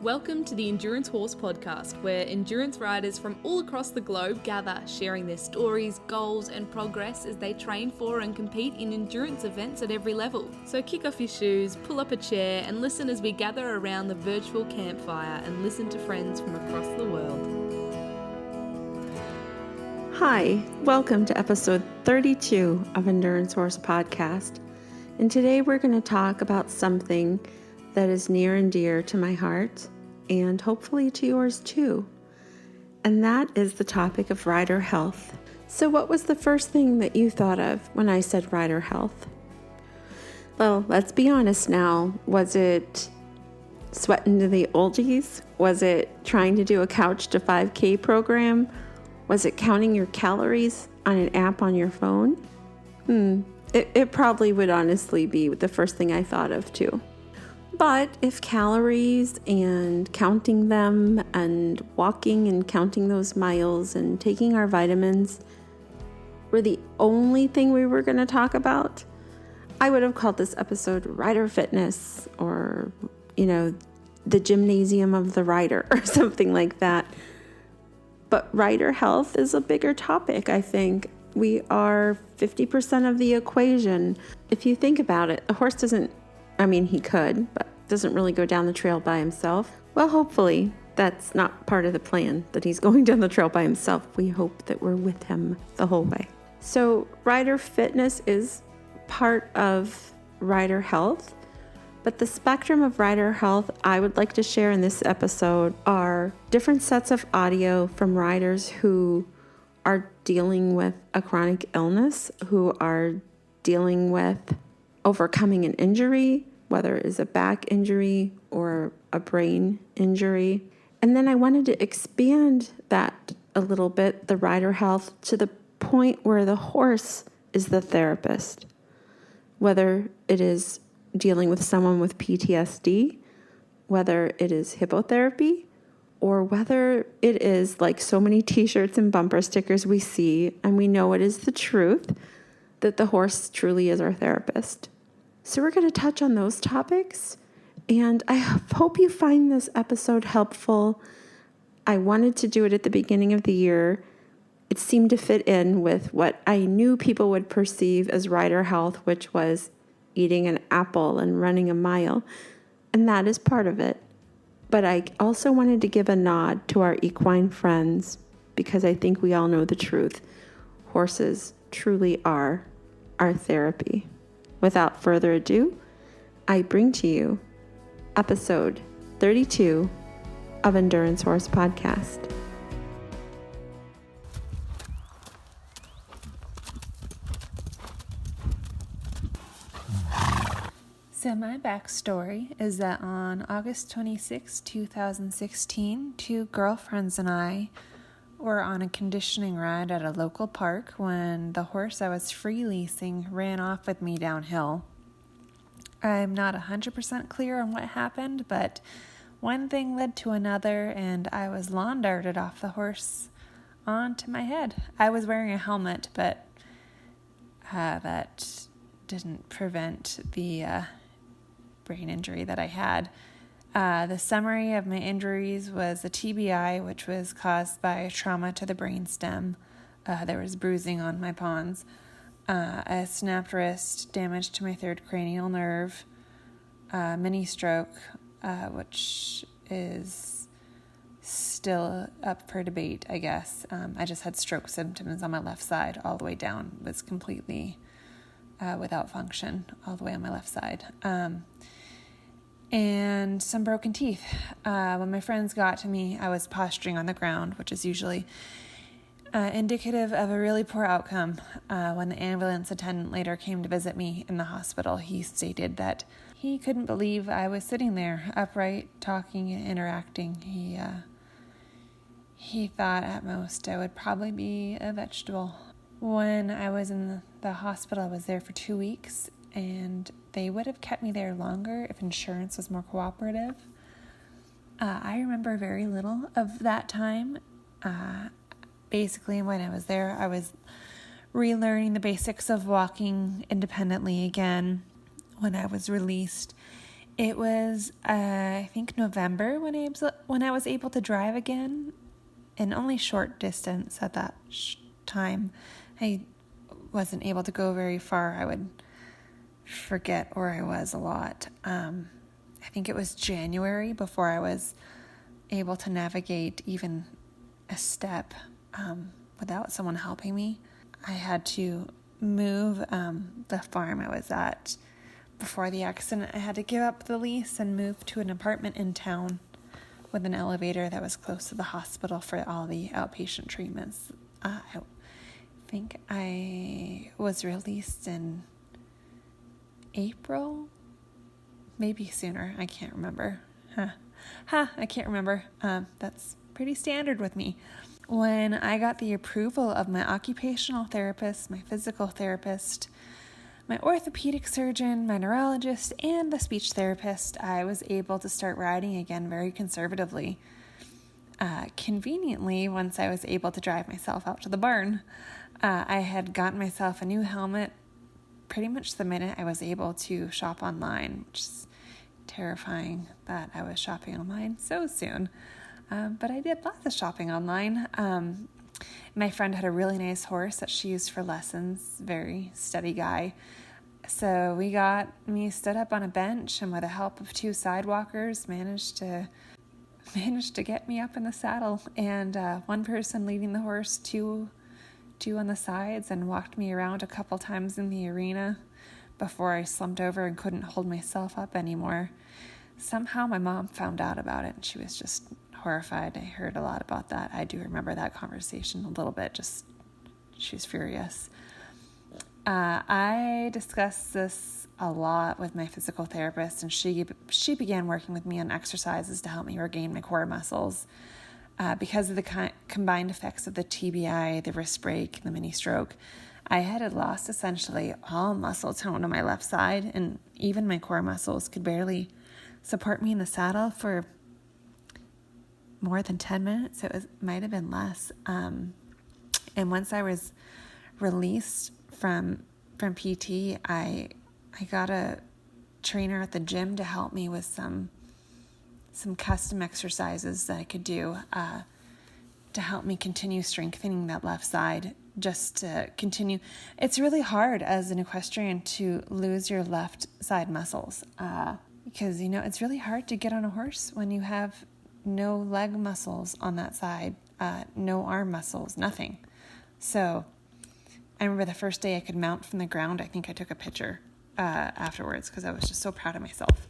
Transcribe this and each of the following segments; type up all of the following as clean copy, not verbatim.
Welcome to the Endurance Horse Podcast, where endurance riders from all across the globe gather, sharing their stories, goals, and progress as they train for and compete in endurance events at every level. So kick off your shoes, pull up a chair, and listen as we gather around the virtual campfire and listen to friends from across the world. Hi, welcome to episode 32 of Endurance Horse Podcast. And today we're going to talk about something that is near and dear to my heart and hopefully to yours too. And that is the topic of rider health. So what was the first thing that you thought of when I said rider health? Well, let's be honest now. Was it sweating to the oldies? Was it trying to do a couch to 5K program? Was it counting your calories on an app on your phone? It probably would honestly be the first thing I thought of too. But if calories and counting them and walking and counting those miles and taking our vitamins were the only thing we were going to talk about, I would have called this episode Rider Fitness or, the gymnasium of the rider or something like that. But rider health is a bigger topic, I think. We are 50% of the equation. If you think about it, a horse he could, but doesn't really go down the trail by himself. Well, hopefully that's not part of the plan, that he's going down the trail by himself. We hope that we're with him the whole way. So rider fitness is part of rider health, but the spectrum of rider health I would like to share in this episode are different sets of audio from riders who are dealing with a chronic illness, who are dealing with overcoming an injury, whether it is a back injury or a brain injury. And then I wanted to expand that a little bit, the rider health, to the point where the horse is the therapist, whether it is dealing with someone with PTSD, whether it is hippotherapy, or whether it is like so many t-shirts and bumper stickers we see, and we know it is the truth, that the horse truly is our therapist. So we're going to touch on those topics, and I hope you find this episode helpful. I wanted to do it at the beginning of the year. It seemed to fit in with what I knew people would perceive as rider health, which was eating an apple and running a mile, and that is part of it. But I also wanted to give a nod to our equine friends because I think we all know the truth. Horses truly are our therapy. Without further ado, I bring to you episode 32 of Endurance Horse Podcast. So my backstory is that on August 26, 2016, two girlfriends and I were on a conditioning ride at a local park when the horse I was free leasing ran off with me downhill. I'm not 100% clear on what happened, but one thing led to another and I was lawn darted off the horse onto my head. I was wearing a helmet, but that didn't prevent the brain injury that I had. The summary of my injuries was a TBI, which was caused by trauma to the brainstem. There was bruising on my pons, a snapped wrist, damage to my third cranial nerve, mini stroke, which is still up for debate, I guess. I just had stroke symptoms on my left side all the way down, was completely without function all the way on my left side. And some broken teeth. When my friends got to me, I was posturing on the ground, which is usually indicative of a really poor outcome. When the ambulance attendant later came to visit me in the hospital, he stated that he couldn't believe I was sitting there, upright, talking and interacting. He thought at most I would probably be a vegetable. When I was in the hospital, I was there for 2 weeks, and they would have kept me there longer if insurance was more cooperative. I remember very little of that time. Basically, when I was there, I was relearning the basics of walking independently again when I was released. It was, I think, November when I was able to drive again, and only short distance at that time. I wasn't able to go very far. I would forget where I was a lot. I think it was January before I was able to navigate even a step without someone helping me. I had to move the farm I was at before the accident. I had to give up the lease and move to an apartment in town with an elevator that was close to the hospital for all the outpatient treatments. I think I was released in April, maybe sooner. I can't remember. I can't remember. That's pretty standard with me. When I got the approval of my occupational therapist, my physical therapist, my orthopedic surgeon, my neurologist, and the speech therapist, I was able to start riding again very conservatively. Conveniently, once I was able to drive myself out to the barn, I had gotten myself a new helmet pretty much the minute I was able to shop online, which is terrifying that I was shopping online so soon. But I did lots of shopping online. My friend had a really nice horse that she used for lessons, very steady guy. So we got me stood up on a bench, and with the help of 2 sidewalkers, managed to get me up in the saddle. And one person leading the horse, two on the sides, and walked me around a couple times in the arena before I slumped over and couldn't hold myself up anymore. Somehow my mom found out about it, and she was just horrified. I heard a lot about that. I do remember that conversation a little bit. She was furious. I discussed this a lot with my physical therapist, and she began working with me on exercises to help me regain my core muscles. Because of the combined effects of the TBI, the wrist break, the mini stroke, I had lost essentially all muscle tone on my left side, and even my core muscles could barely support me in the saddle for more than 10 minutes. It might have been less. And once I was released from PT, I got a trainer at the gym to help me with some custom exercises that I could do to help me continue strengthening that left side, just to continue. It's really hard as an equestrian to lose your left side muscles because, it's really hard to get on a horse when you have no leg muscles on that side, no arm muscles, nothing. So I remember the first day I could mount from the ground. I think I took a picture afterwards because I was just so proud of myself.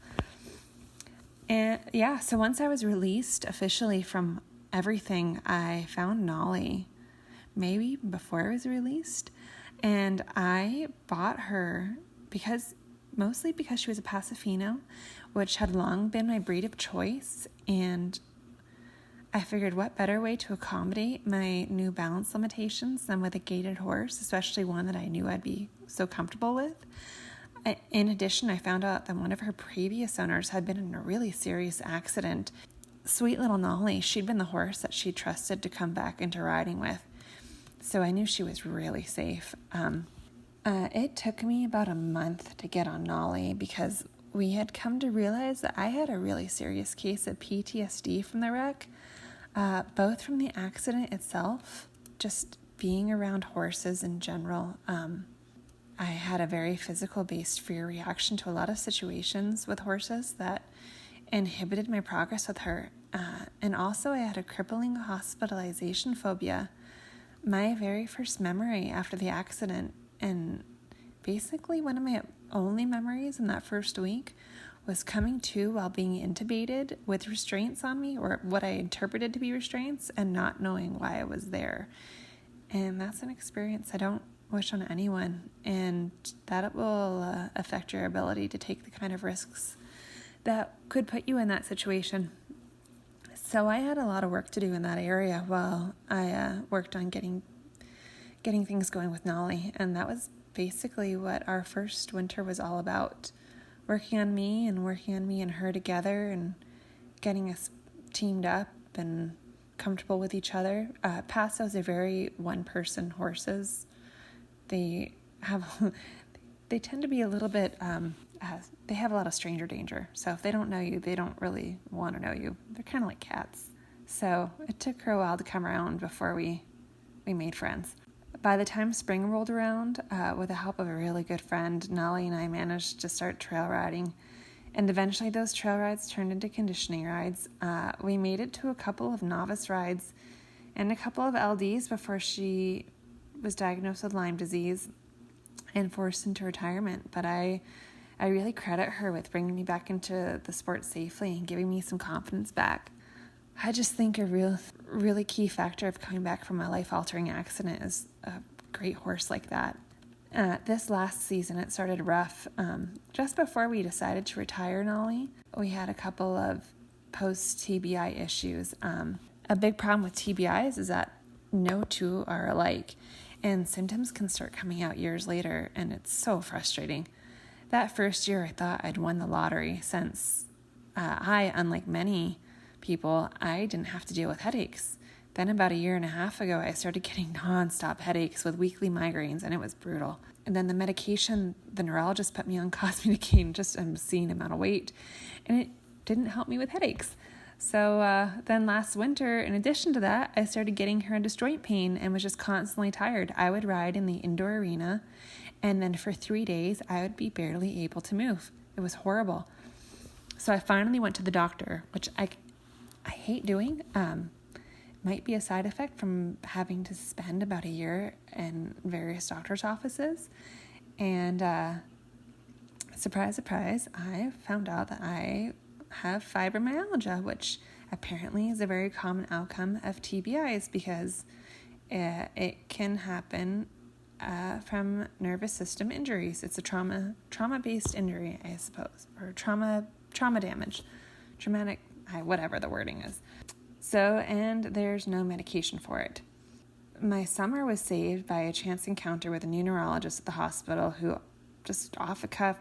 And so once I was released officially from everything, I found Nolly maybe before I was released, and I bought her mostly because she was a Pasifino, which had long been my breed of choice, and I figured what better way to accommodate my new balance limitations than with a gaited horse, especially one that I knew I'd be so comfortable with. In addition, I found out that one of her previous owners had been in a really serious accident. Sweet little Nolly, she'd been the horse that she trusted to come back into riding with. So I knew she was really safe. It took me about a month to get on Nolly because we had come to realize that I had a really serious case of PTSD from the wreck, both from the accident itself, just being around horses in general. I had a very physical-based fear reaction to a lot of situations with horses that inhibited my progress with her. And also I had a crippling hospitalization phobia. My very first memory after the accident, and basically one of my only memories in that first week, was coming to while being intubated with restraints on me, or what I interpreted to be restraints, and not knowing why I was there. And that's an experience I don't wish on anyone, and that will affect your ability to take the kind of risks that could put you in that situation. So I had a lot of work to do in that area while I worked on getting things going with Nolly, and that was basically what our first winter was all about. Working on me and her together, and getting us teamed up and comfortable with each other. Passos are very one-person horses. They have they tend to be a little bit, they have a lot of stranger danger. So if they don't know you, they don't really want to know you. They're kind of like cats. So it took her a while to come around before we made friends. By the time spring rolled around, with the help of a really good friend, Nolly and I managed to start trail riding. And eventually those trail rides turned into conditioning rides. We made it to a couple of novice rides and a couple of LDs before she was diagnosed with Lyme disease and forced into retirement. But I really credit her with bringing me back into the sport safely and giving me some confidence back. I just think a really key factor of coming back from a life-altering accident is a great horse like that. This last season, it started rough. Just before we decided to retire Nolly, we had a couple of post-TBI issues. A big problem with TBIs is that no two are alike, and symptoms can start coming out years later, and it's so frustrating. That first year, I thought I'd won the lottery since unlike many people, I didn't have to deal with headaches. Then about a year and a half ago, I started getting nonstop headaches with weekly migraines, and it was brutal. And then the medication the neurologist put me on caused me to gain just an obscene amount of weight, and it didn't help me with headaches. So then last winter, in addition to that, I started getting horrendous joint pain and was just constantly tired. I would ride in the indoor arena, and then for 3 days, I would be barely able to move. It was horrible. So I finally went to the doctor, which I hate doing. Might be a side effect from having to spend about a year in various doctor's offices. And surprise, surprise, I found out that I have fibromyalgia, which apparently is a very common outcome of TBIs because it can happen from nervous system injuries. It's a trauma-based injury, I suppose, or trauma damage, traumatic, whatever the wording is. So, and there's no medication for it. My summer was saved by a chance encounter with a new neurologist at the hospital who, just off the cuff,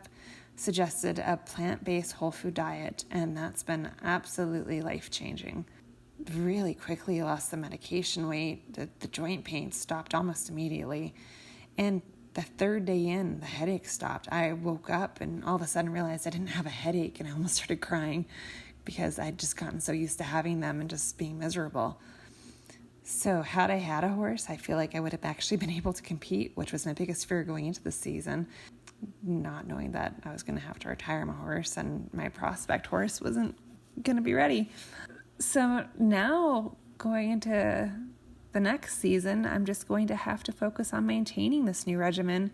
suggested a plant-based whole food diet, and that's been absolutely life-changing. Really quickly lost the medication weight. The joint pain stopped almost immediately. And the third day in, the headache stopped. I woke up and all of a sudden realized I didn't have a headache, and I almost started crying because I'd just gotten so used to having them and just being miserable. So had I had a horse, I feel like I would have actually been able to compete, which was my biggest fear going into the season, not knowing that I was going to have to retire my horse and my prospect horse wasn't going to be ready. So now going into the next season, I'm just going to have to focus on maintaining this new regimen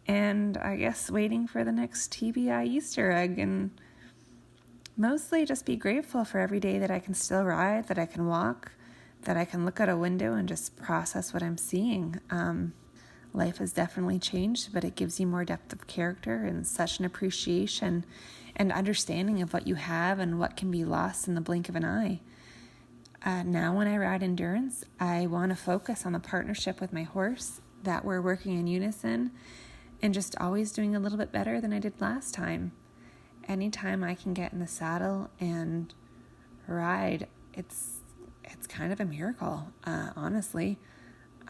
and I guess waiting for the next TBI Easter egg and mostly just be grateful for every day that I can still ride, that I can walk, that I can look out a window and just process what I'm seeing. Life has definitely changed, but it gives you more depth of character and such an appreciation and understanding of what you have and what can be lost in the blink of an eye. Now when I ride endurance, I want to focus on the partnership with my horse, that we're working in unison and just always doing a little bit better than I did last time. Anytime I can get in the saddle and ride, it's kind of a miracle. Honestly,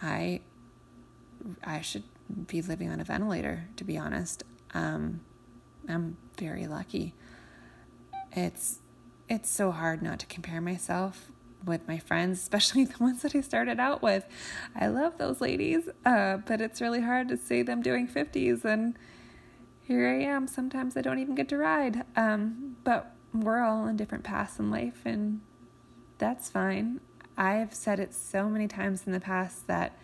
I should be living on a ventilator, to be honest. I'm very lucky. It's so hard not to compare myself with my friends, especially the ones that I started out with. I love those ladies, but it's really hard to see them doing 50s, and here I am. Sometimes I don't even get to ride, but we're all in different paths in life, and that's fine. I've said it so many times in the past that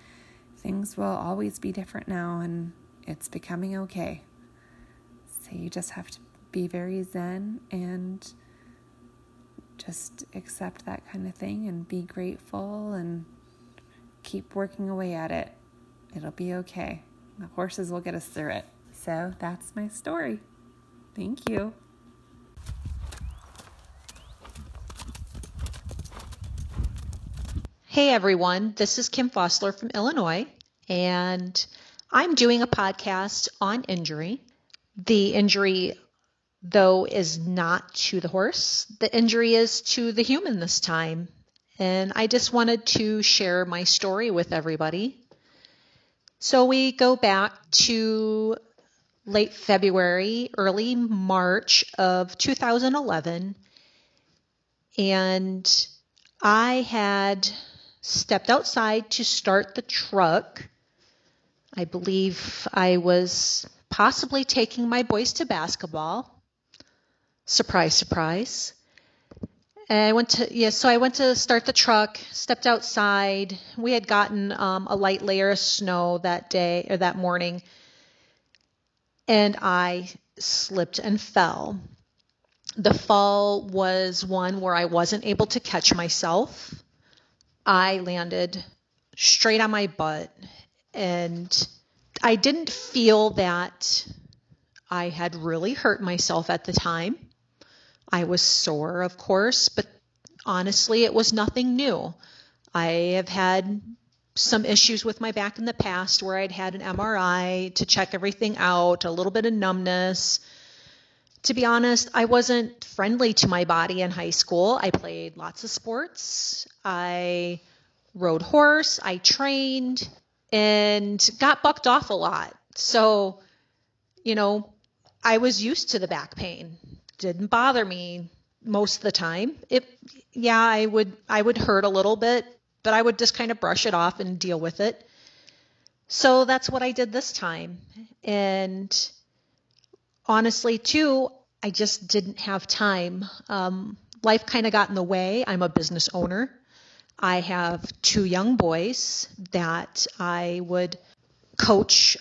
things will always be different now, and it's becoming okay. So you just have to be very zen and just accept that kind of thing and be grateful and keep working away at it. It'll be okay. The horses will get us through it. So that's my story. Thank you. Hey everyone, this is Kim Fossler from Illinois, and I'm doing a podcast on injury. The injury, though, is not to the horse. The injury is to the human this time. And I just wanted to share my story with everybody. So we go back to late February, early March of 2011. And I had stepped outside to start the truck. I believe I was possibly taking my boys to basketball. Surprise, surprise. And I went to start the truck, stepped outside. We had gotten a light layer of snow that day or that morning, and I slipped and fell. The fall was one where I wasn't able to catch myself. I landed straight on my butt, and I didn't feel that I had really hurt myself at the time. I was sore, of course, but honestly, it was nothing new. I have had some issues with my back in the past where I'd had an MRI to check everything out, a little bit of numbness. To be honest, I wasn't friendly to my body in high school. I played lots of sports. I rode horse. I trained and got bucked off a lot. So, I was used to the back pain. Didn't bother me most of the time. I would hurt a little bit, but I would just kind of brush it off and deal with it. So that's what I did this time. And honestly, too, I just didn't have time. Life kind of got in the way. I'm a business owner. I have 2 young boys that I would coach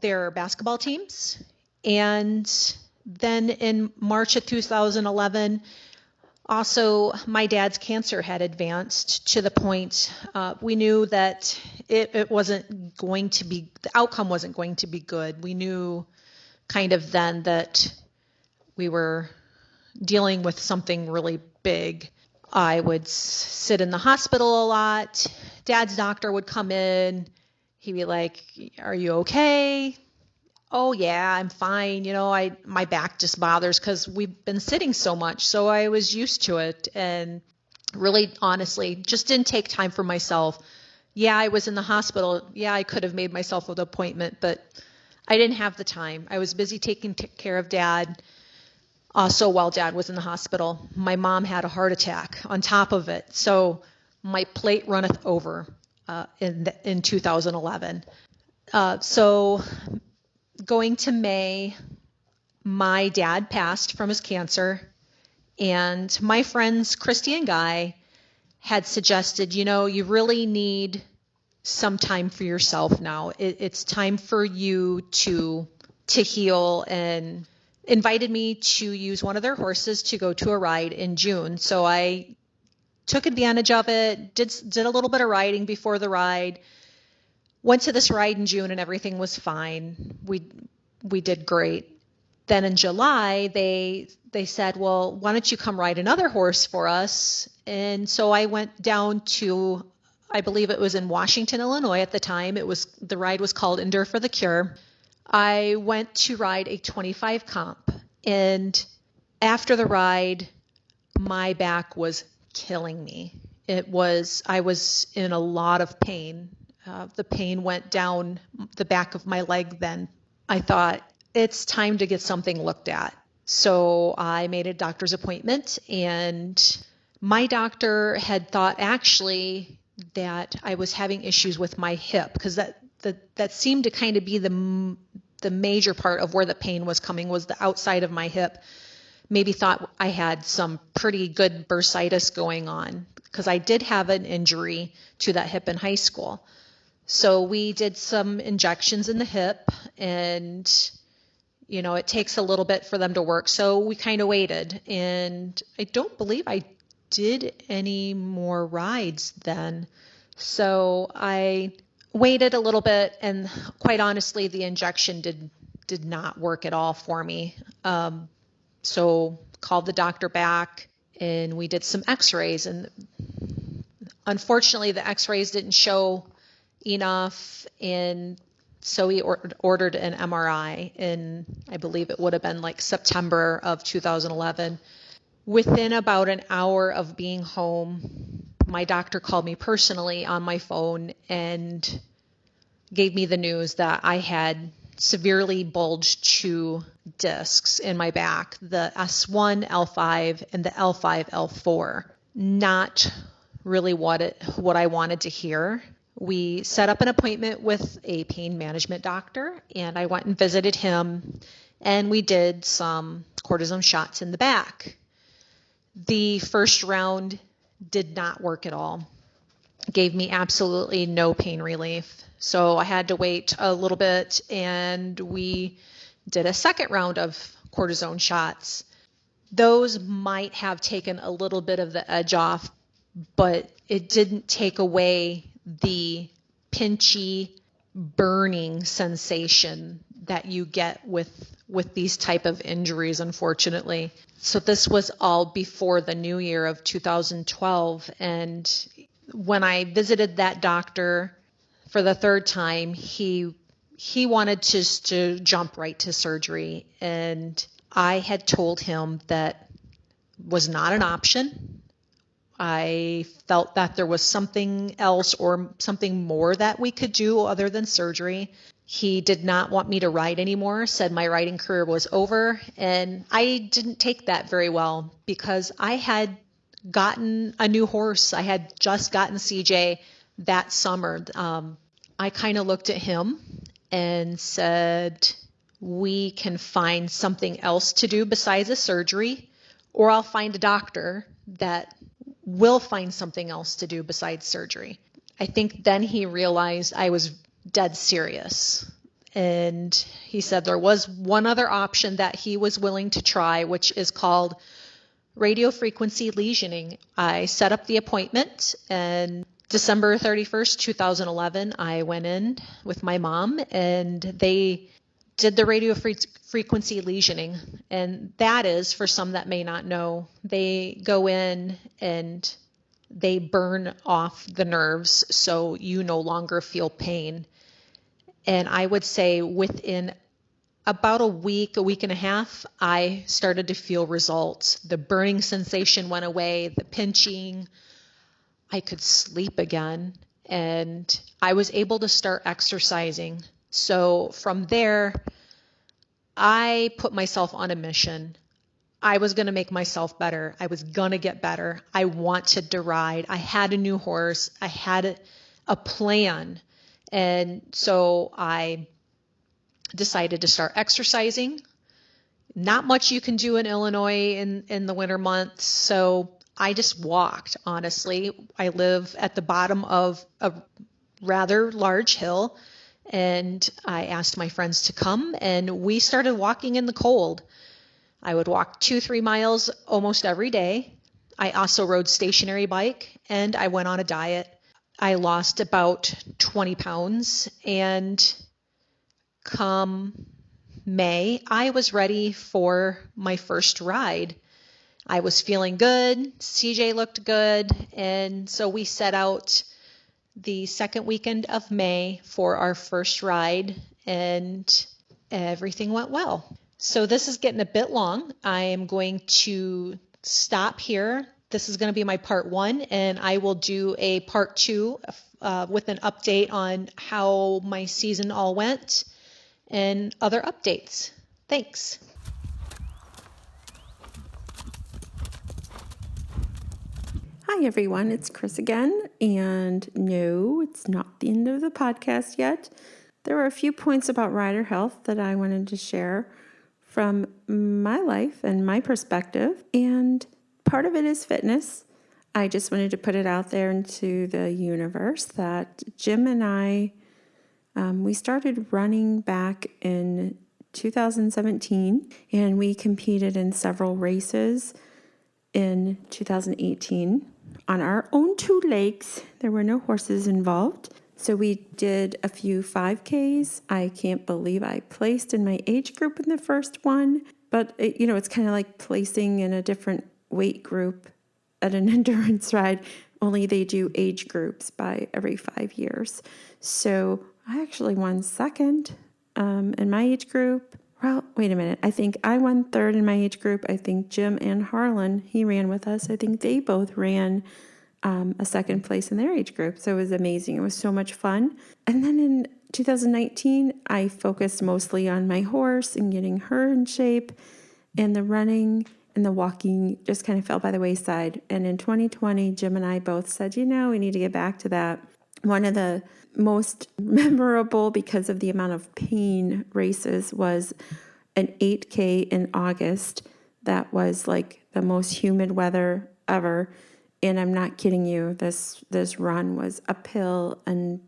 their basketball teams. And then in March of 2011, also my dad's cancer had advanced to the point we knew that it wasn't going to be, the outcome wasn't going to be good. We knew kind of then that we were dealing with something really big. I would sit in the hospital a lot. Dad's doctor would come in. He'd be like, "Are you okay?" "Oh yeah, I'm fine. My back just bothers because we've been sitting so much." So I was used to it and really honestly just didn't take time for myself. Yeah, I was in the hospital. Yeah, I could have made myself an appointment, but I didn't have the time. I was busy taking care of Dad. Also, while Dad was in the hospital, my mom had a heart attack on top of it. So my plate runneth over in 2011. So going to May, my dad passed from his cancer, and my friends Christy and Guy had suggested, you really need some time for yourself now. It's time for you to heal, and invited me to use one of their horses to go to a ride in June. So I took advantage of it, did a little bit of riding before the ride, went to this ride in June, and everything was fine. We did great. Then in July, they said, "Well, why don't you come ride another horse for us?" And so I went down to, I believe it was in Washington, Illinois at the time. The ride was called Endure for the Cure. I went to ride a 25 comp, and after the ride, my back was killing me. I was in a lot of pain. The pain went down the back of my leg then. I thought, it's time to get something looked at. So I made a doctor's appointment, and my doctor had thought actually that I was having issues with my hip, because that seemed to kind of be the major part of where the pain was coming, was the outside of my hip. Maybe thought I had some pretty good bursitis going on, because I did have an injury to that hip in high school. So we did some injections in the hip, and it takes a little bit for them to work. So we kind of waited, and I don't believe I did any more rides then. So I waited a little bit, and quite honestly, the injection did not work at all for me. So called the doctor back, and we did some x-rays, and unfortunately the x-rays didn't show enough, and so we ordered an MRI, and I believe it would have been like September of 2011. Within about an hour of being home, my doctor called me personally on my phone and gave me the news that I had severely bulged 2 discs in my back, the S1, L5, and the L5, L4. Not really what I wanted to hear. We set up an appointment with a pain management doctor, and I went and visited him, and we did some cortisone shots in the back. The first round did not work at all. Gave me absolutely no pain relief. So I had to wait a little bit, and we did a second round of cortisone shots. Those might have taken a little bit of the edge off, but it didn't take away the pinchy, burning sensation that you get with these type of injuries, unfortunately. So this was all before the new year of 2012. And when I visited that doctor for the third time, he wanted to jump right to surgery. And I had told him that was not an option. I felt that there was something else or something more that we could do other than surgery. He did not want me to ride anymore, said my riding career was over, and I didn't take that very well because I had gotten a new horse. I had just gotten CJ that summer. I kind of looked at him and said, we can find something else to do besides a surgery, or I'll find a doctor that will find something else to do besides surgery. I think then he realized I was dead serious. And he said there was one other option that he was willing to try, which is called radiofrequency lesioning. I set up the appointment, and December 31st, 2011, I went in with my mom, and they did the radiofrequency lesioning. And that is, for some that may not know, they go in and they burn off the nerves so you no longer feel pain. And I would say within about a week and a half, I started to feel results. The burning sensation went away, the pinching. I could sleep again, and I was able to start exercising. So from there, I put myself on a mission. I was going to make myself better. I was going to get better. I wanted to ride. I had a new horse. I had a plan. And so I decided to start exercising. Not much you can do in Illinois in the winter months. So I just walked, honestly. I live at the bottom of a rather large hill. And I asked my friends to come, and we started walking in the cold. I would walk 2-3 miles almost every day. I also rode stationary bike, and I went on a diet. I lost about 20 pounds, and come May, I was ready for my first ride. I was feeling good. CJ looked good, and so we set out the second weekend of May for our first ride, and everything went well. So this is getting a bit long. I am going to stop here. This is going to be my part 1, and I will do a part 2 with an update on how my season all went and other updates. Thanks. Hi everyone, it's Chris again, and no, it's not the end of the podcast yet. There were a few points about rider health that I wanted to share from my life and my perspective, and part of it is fitness. I just wanted to put it out there into the universe that Jim and I, we started running back in 2017, and we competed in several races in 2018 on our own 2 legs. There were no horses involved. So we did a few 5Ks. I can't believe I placed in my age group in the first one, but it's kind of like placing in a different weight group at an endurance ride, only they do age groups by every 5 years. So I actually won second in my age group. Well, wait a minute. I think I won third in my age group. I think Jim and Harlan, he ran with us. I think they both ran a second place in their age group. So it was amazing. It was so much fun. And then in 2019, I focused mostly on my horse and getting her in shape, and the running and the walking just kind of fell by the wayside. And in 2020, Jim and I both said, we need to get back to that. One of the most memorable, because of the amount of pain, races was an 8K in August. That was like the most humid weather ever. And I'm not kidding you. This run was uphill and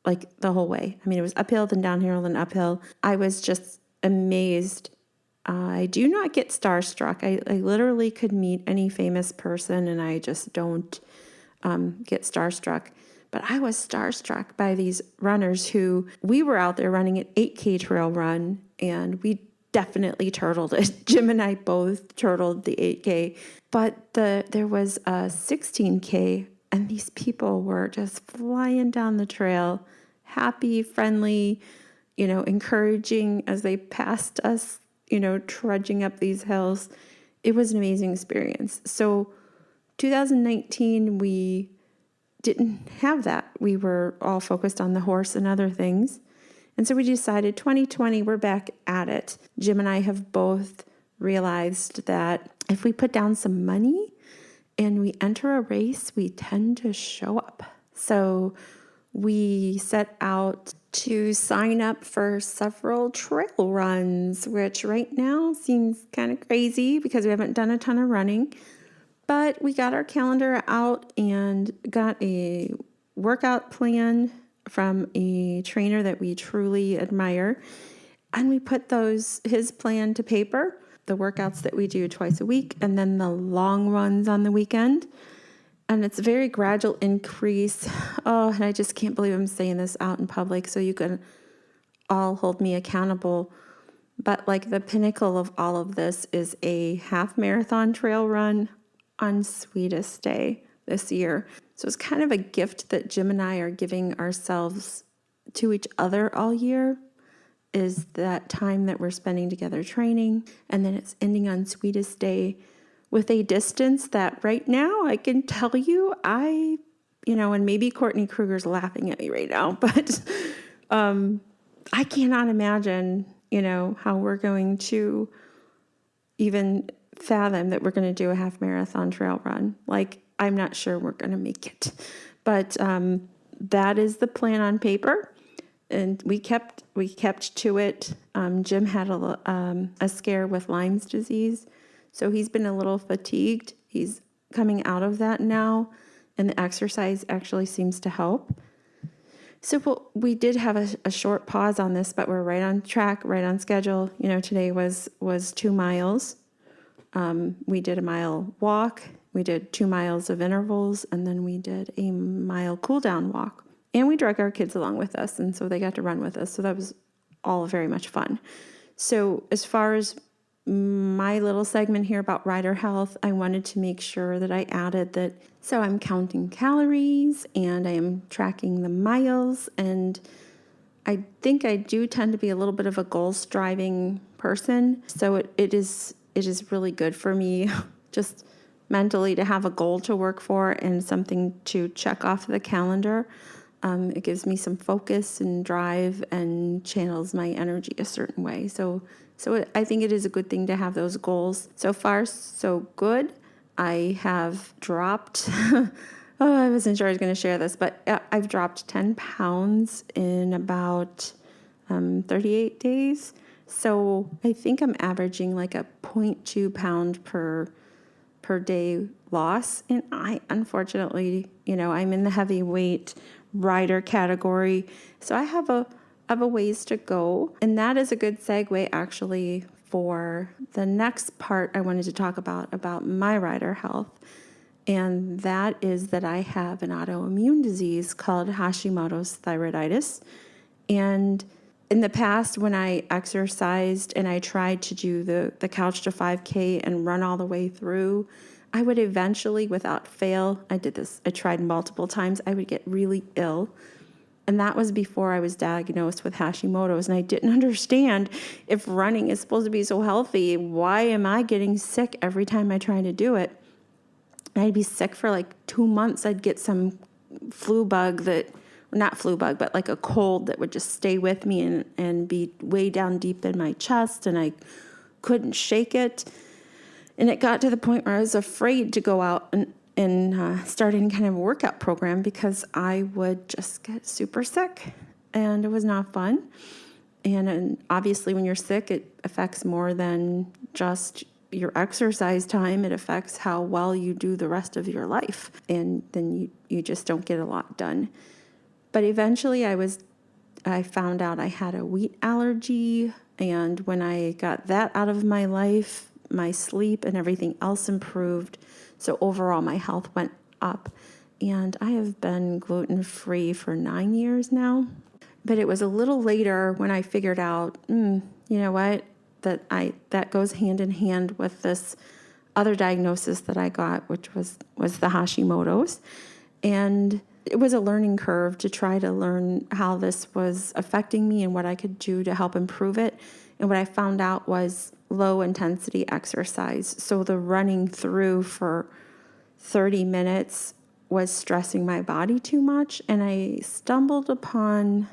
like the whole way. I mean, it was uphill, then downhill, then uphill. I was just amazed. I do not get starstruck. I literally could meet any famous person and I just don't get starstruck. But I was starstruck by these runners who, we were out there running an 8K trail run, and we definitely turtled it. Jim and I both turtled the 8K. But there was a 16K, and these people were just flying down the trail, happy, friendly, encouraging as they passed us, trudging up these hills. It was an amazing experience. So 2019, we didn't have that. We were all focused on the horse and other things. And so we decided 2020, we're back at it. Jim and I have both realized that if we put down some money and we enter a race, we tend to show up. So we set out to sign up for several trail runs, which right now seems kind of crazy because we haven't done a ton of running. But we got our calendar out and got a workout plan from a trainer that we truly admire. And we put his plan to paper, the workouts that we do twice a week, and then the long runs on the weekend. And it's a very gradual increase. Oh, and I just can't believe I'm saying this out in public, so you can all hold me accountable. But like the pinnacle of all of this is a half marathon trail run on Sweetest Day this year. So it's kind of a gift that Jim and I are giving ourselves to each other all year, is that time that we're spending together training. And then it's ending on Sweetest Day with a distance that right now I can tell you, and maybe Courtney Kruger's laughing at me right now, but I cannot imagine, how we're going to even fathom that we're going to do a half marathon trail run. Like, I'm not sure we're going to make it, but that is the plan on paper, and we kept to it. Jim had a scare with Lyme's disease, so he's been a little fatigued. He's coming out of that now, and the exercise actually seems to help. So we did have a short pause on this, but we're right on track, right on schedule. Today was 2 miles. We did a mile walk, we did 2 miles of intervals, and then we did a mile cool down walk. And we drug our kids along with us, and so they got to run with us. So that was all very much fun. So as far as my little segment here about rider health, I wanted to make sure that I added that. So I'm counting calories and I am tracking the miles, and I think I do tend to be a little bit of a goal-striving person. So it is really good for me just mentally to have a goal to work for and something to check off the calendar. It gives me some focus and drive and channels my energy a certain way. So I think it is a good thing to have those goals. So far, so good. I have dropped, I wasn't sure I was going to share this, but I've dropped 10 pounds in about 38 days. So I think I'm averaging like a 0.2 pound per day loss. And I, unfortunately, I'm in the heavyweight rider category. So I have a ways to go. And that is a good segue actually for the next part I wanted to talk about my rider health. And that is that I have an autoimmune disease called Hashimoto's thyroiditis. And in the past, when I exercised and I tried to do the couch to 5K and run all the way through, I would eventually, without fail, I tried multiple times, I would get really ill. And that was before I was diagnosed with Hashimoto's. And I didn't understand, if running is supposed to be so healthy, why am I getting sick every time I try to do it? And I'd be sick for like 2 months. I'd get some flu bug that not flu bug, but like a cold that would just stay with me and be way down deep in my chest, and I couldn't shake it. And it got to the point where I was afraid to go out and start any kind of workout program because I would just get super sick, and it was not fun. And obviously when you're sick, it affects more than just your exercise time. It affects how well you do the rest of your life. And then you just don't get a lot done. But eventually I found out I had a wheat allergy. And when I got that out of my life, my sleep and everything else improved. So overall, my health went up. And I have been gluten-free for 9 years now. But it was a little later when I figured out, you know what, that goes hand in hand with this other diagnosis that I got, which was the Hashimoto's. And it was a learning curve to try to learn how this was affecting me and what I could do to help improve it. And what I found out was low intensity exercise. So the running through for 30 minutes was stressing my body too much. And I stumbled upon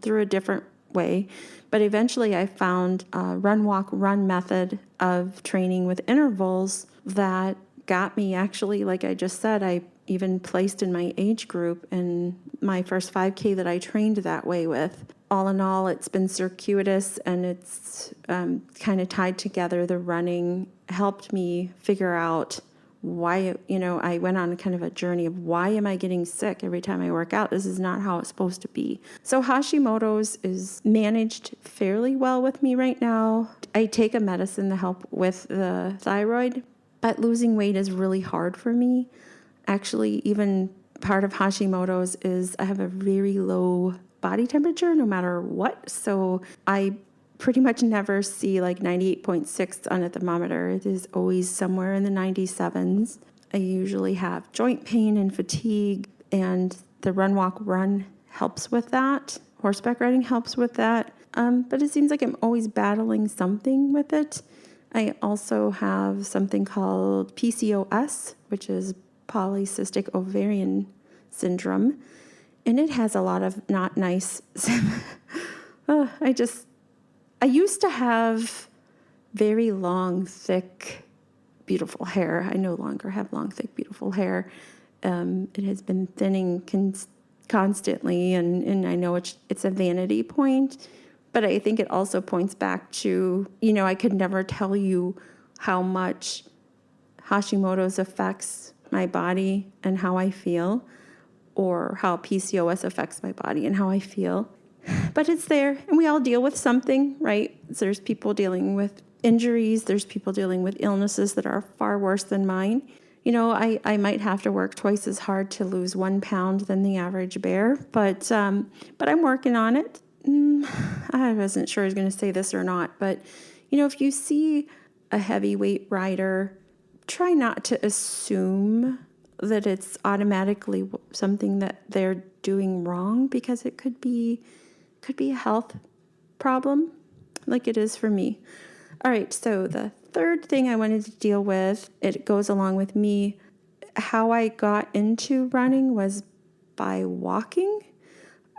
through a different way. But eventually I found a run, walk, run method of training with intervals that got me actually, like I just said, I even placed in my age group in my first 5K that I trained that way with. All in all, it's been circuitous, and it's kind of tied together. The running helped me figure out why, I went on kind of a journey of why am I getting sick every time I work out? This is not how it's supposed to be. So Hashimoto's is managed fairly well with me right now. I take a medicine to help with the thyroid, but losing weight is really hard for me. Actually, even part of Hashimoto's is I have a very low body temperature no matter what. So I pretty much never see like 98.6 on a thermometer. It is always somewhere in the 97s. I usually have joint pain and fatigue, and the run, walk, run helps with that. Horseback riding helps with that. But it seems like I'm always battling something with it. I also have something called PCOS, which is polycystic ovarian syndrome, and it has a lot of not nice. I used to have very long, thick, beautiful hair. I no longer have long, thick, beautiful hair. It has been thinning constantly, and I know it's a vanity point, but I think it also points back to, I could never tell you how much Hashimoto's affects my body and how I feel, or how PCOS affects my body and how I feel. But it's there, and we all deal with something, right? There's people dealing with injuries. There's people dealing with illnesses that are far worse than mine. I might have to work twice as hard to lose 1 pound than the average bear, but I'm working on it. I wasn't sure I was going to say this or not, but, if you see a heavyweight rider, try not to assume that it's automatically something that they're doing wrong, because it could be a health problem like it is for me. All right, so the third thing I wanted to deal with, it goes along with me. How I got into running was by walking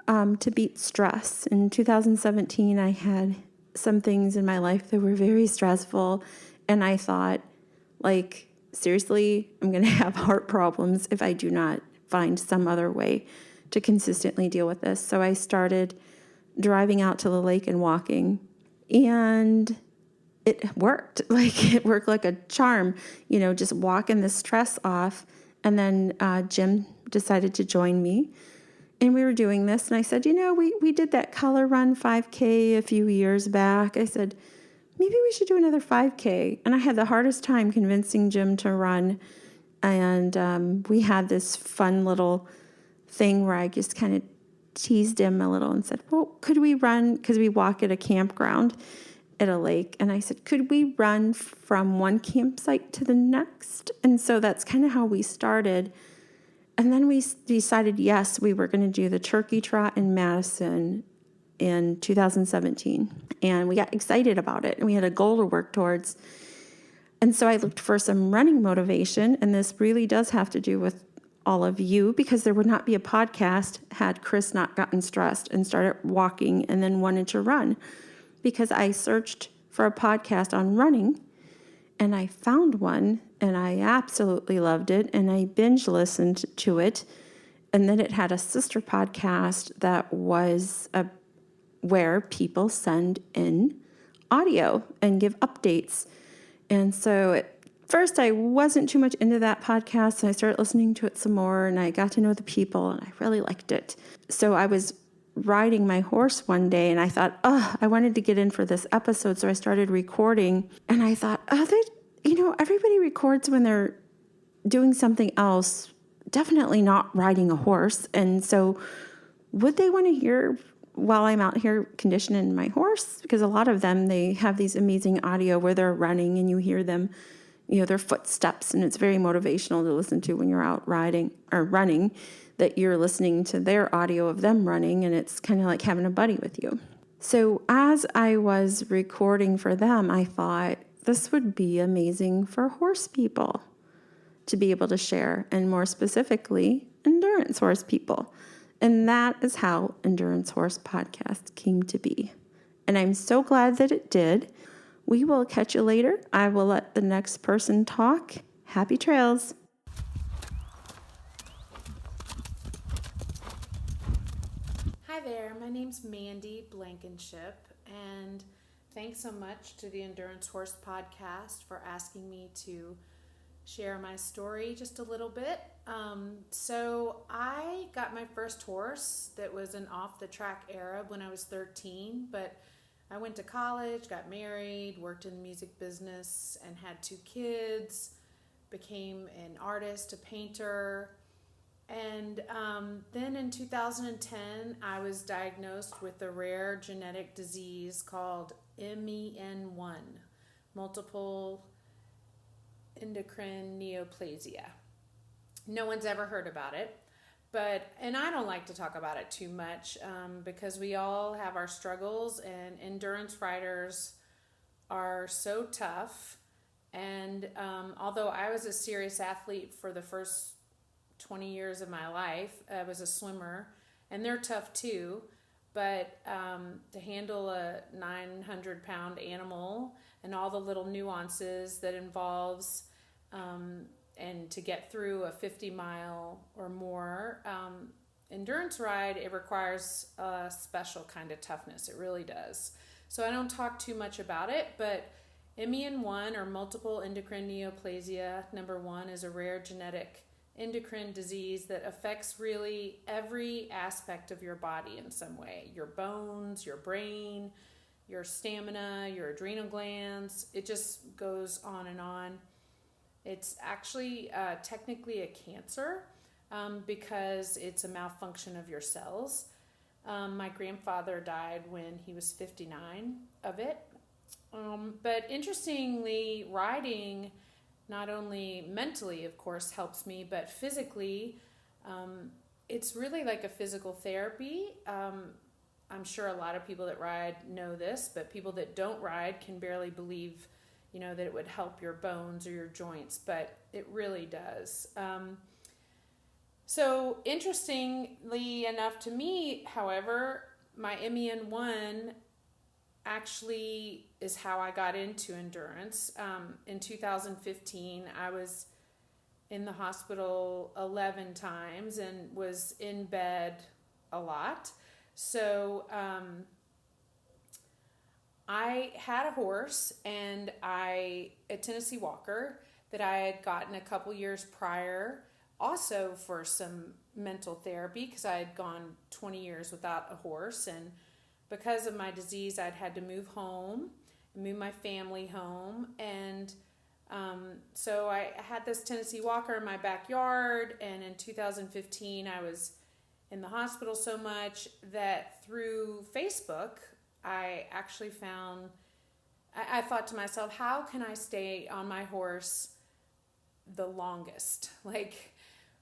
to beat stress. In 2017, I had some things in my life that were very stressful, and I thought, seriously, I'm going to have heart problems if I do not find some other way to consistently deal with this. So I started driving out to the lake and walking, and it worked. It worked like a charm, just walking the stress off. And then Jim decided to join me, and we were doing this. And I said, we did that color run 5K a few years back. I said, maybe we should do another 5K. And I had the hardest time convincing Jim to run. And we had this fun little thing where I just kind of teased him a little and said, well, could we run? Because we walk at a campground at a lake. And I said, could we run from one campsite to the next? And so that's kind of how we started. And then we decided, yes, we were going to do the turkey trot in Madison in 2017. And we got excited about it, and we had a goal to work towards. And so I looked for some running motivation, and this really does have to do with all of you, because there would not be a podcast had Chris not gotten stressed and started walking and then wanted to run. Because I searched for a podcast on running and I found one and I absolutely loved it and I binge listened to it. And then it had a sister podcast that was where people send in audio and give updates. And so at first I wasn't too much into that podcast, and I started listening to it some more, and I got to know the people, and I really liked it. So I was riding my horse one day, and I thought, I wanted to get in for this episode, so I started recording, and I thought, everybody records when they're doing something else, definitely not riding a horse. And so would they want to hear while I'm out here conditioning my horse? Because a lot of them, they have these amazing audio where they're running and you hear them, their footsteps, and it's very motivational to listen to when you're out riding or running, that you're listening to their audio of them running, and it's kind of like having a buddy with you. So as I was recording for them, I thought this would be amazing for horse people to be able to share, and more specifically, endurance horse people. And that is how Endurance Horse Podcast came to be. And I'm so glad that it did. We will catch you later. I will let the next person talk. Happy trails. Hi there, my name's Mandy Blankenship, and thanks so much to the Endurance Horse Podcast for asking me to share my story just a little bit. So I got my first horse that was an off-the-track Arab when I was 13, but I went to college, got married, worked in the music business, and had 2 kids, became an artist, a painter, and then in 2010, I was diagnosed with a rare genetic disease called MEN1, multiple endocrine neoplasia. No one's ever heard about it, and I don't like to talk about it too much because we all have our struggles, and endurance riders are so tough. And although I was a serious athlete for the first 20 years of my life, I was a swimmer, and they're tough too, but to handle a 900-pound animal and all the little nuances that involves and to get through a 50-mile or more endurance ride, it requires a special kind of toughness. It really does. So I don't talk too much about it, but MEN1, or multiple endocrine neoplasia, number 1, is a rare genetic endocrine disease that affects really every aspect of your body in some way. Your bones, your brain, your stamina, your adrenal glands. It just goes on and on. It's actually technically a cancer because it's a malfunction of your cells. My grandfather died when he was 59 of it. But interestingly, riding not only mentally, of course, helps me, but physically, it's really like a physical therapy. I'm sure a lot of people that ride know this, but people that don't ride can barely believe, that it would help your bones or your joints, but it really does. So interestingly enough to me, however, my MEN1 actually is how I got into endurance. In 2015, I was in the hospital 11 times and was in bed a lot. So I had a horse and a Tennessee Walker that I had gotten a couple years prior, also for some mental therapy, because I had gone 20 years without a horse, and because of my disease, I'd had to move my family home, and so I had this Tennessee Walker in my backyard, and in 2015, I was in the hospital so much that through Facebook, I actually I thought to myself, how can I stay on my horse the longest? Like,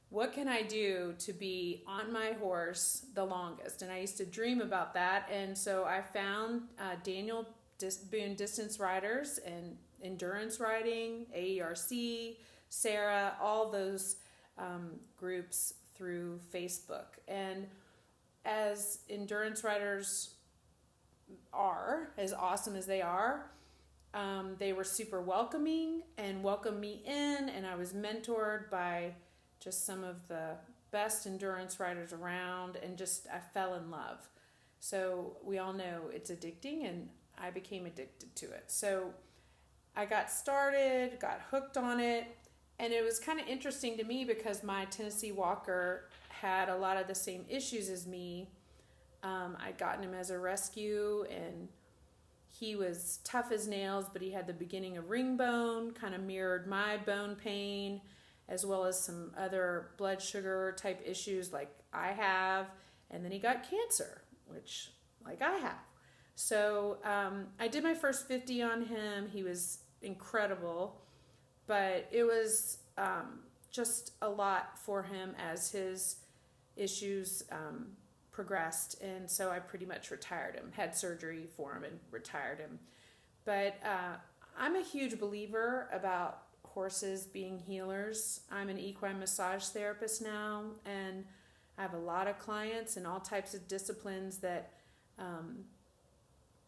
what can I do to be on my horse the longest? And I used to dream about that. And so I found Daniel Boone Distance Riders and endurance riding, AERC, Sarah, all those groups through Facebook. And as endurance riders are, as awesome as they are, they were super welcoming and welcomed me in, and I was mentored by just some of the best endurance riders around, and just I fell in love. So we all know it's addicting, and I became addicted to it. So I got started, got hooked on it, and it was kind of interesting to me because my Tennessee Walker had a lot of the same issues as me. I'd gotten him as a rescue, and he was tough as nails, but he had the beginning of ring bone, kind of mirrored my bone pain, as well as some other blood sugar type issues like I have. And then he got cancer, which like I have. So I did my first 50 on him. He was incredible, but it was just a lot for him as his issues progressed, and so I pretty much retired him, had surgery for him and retired him. But I'm a huge believer about horses being healers. I'm an equine massage therapist now, and I have a lot of clients in all types of disciplines that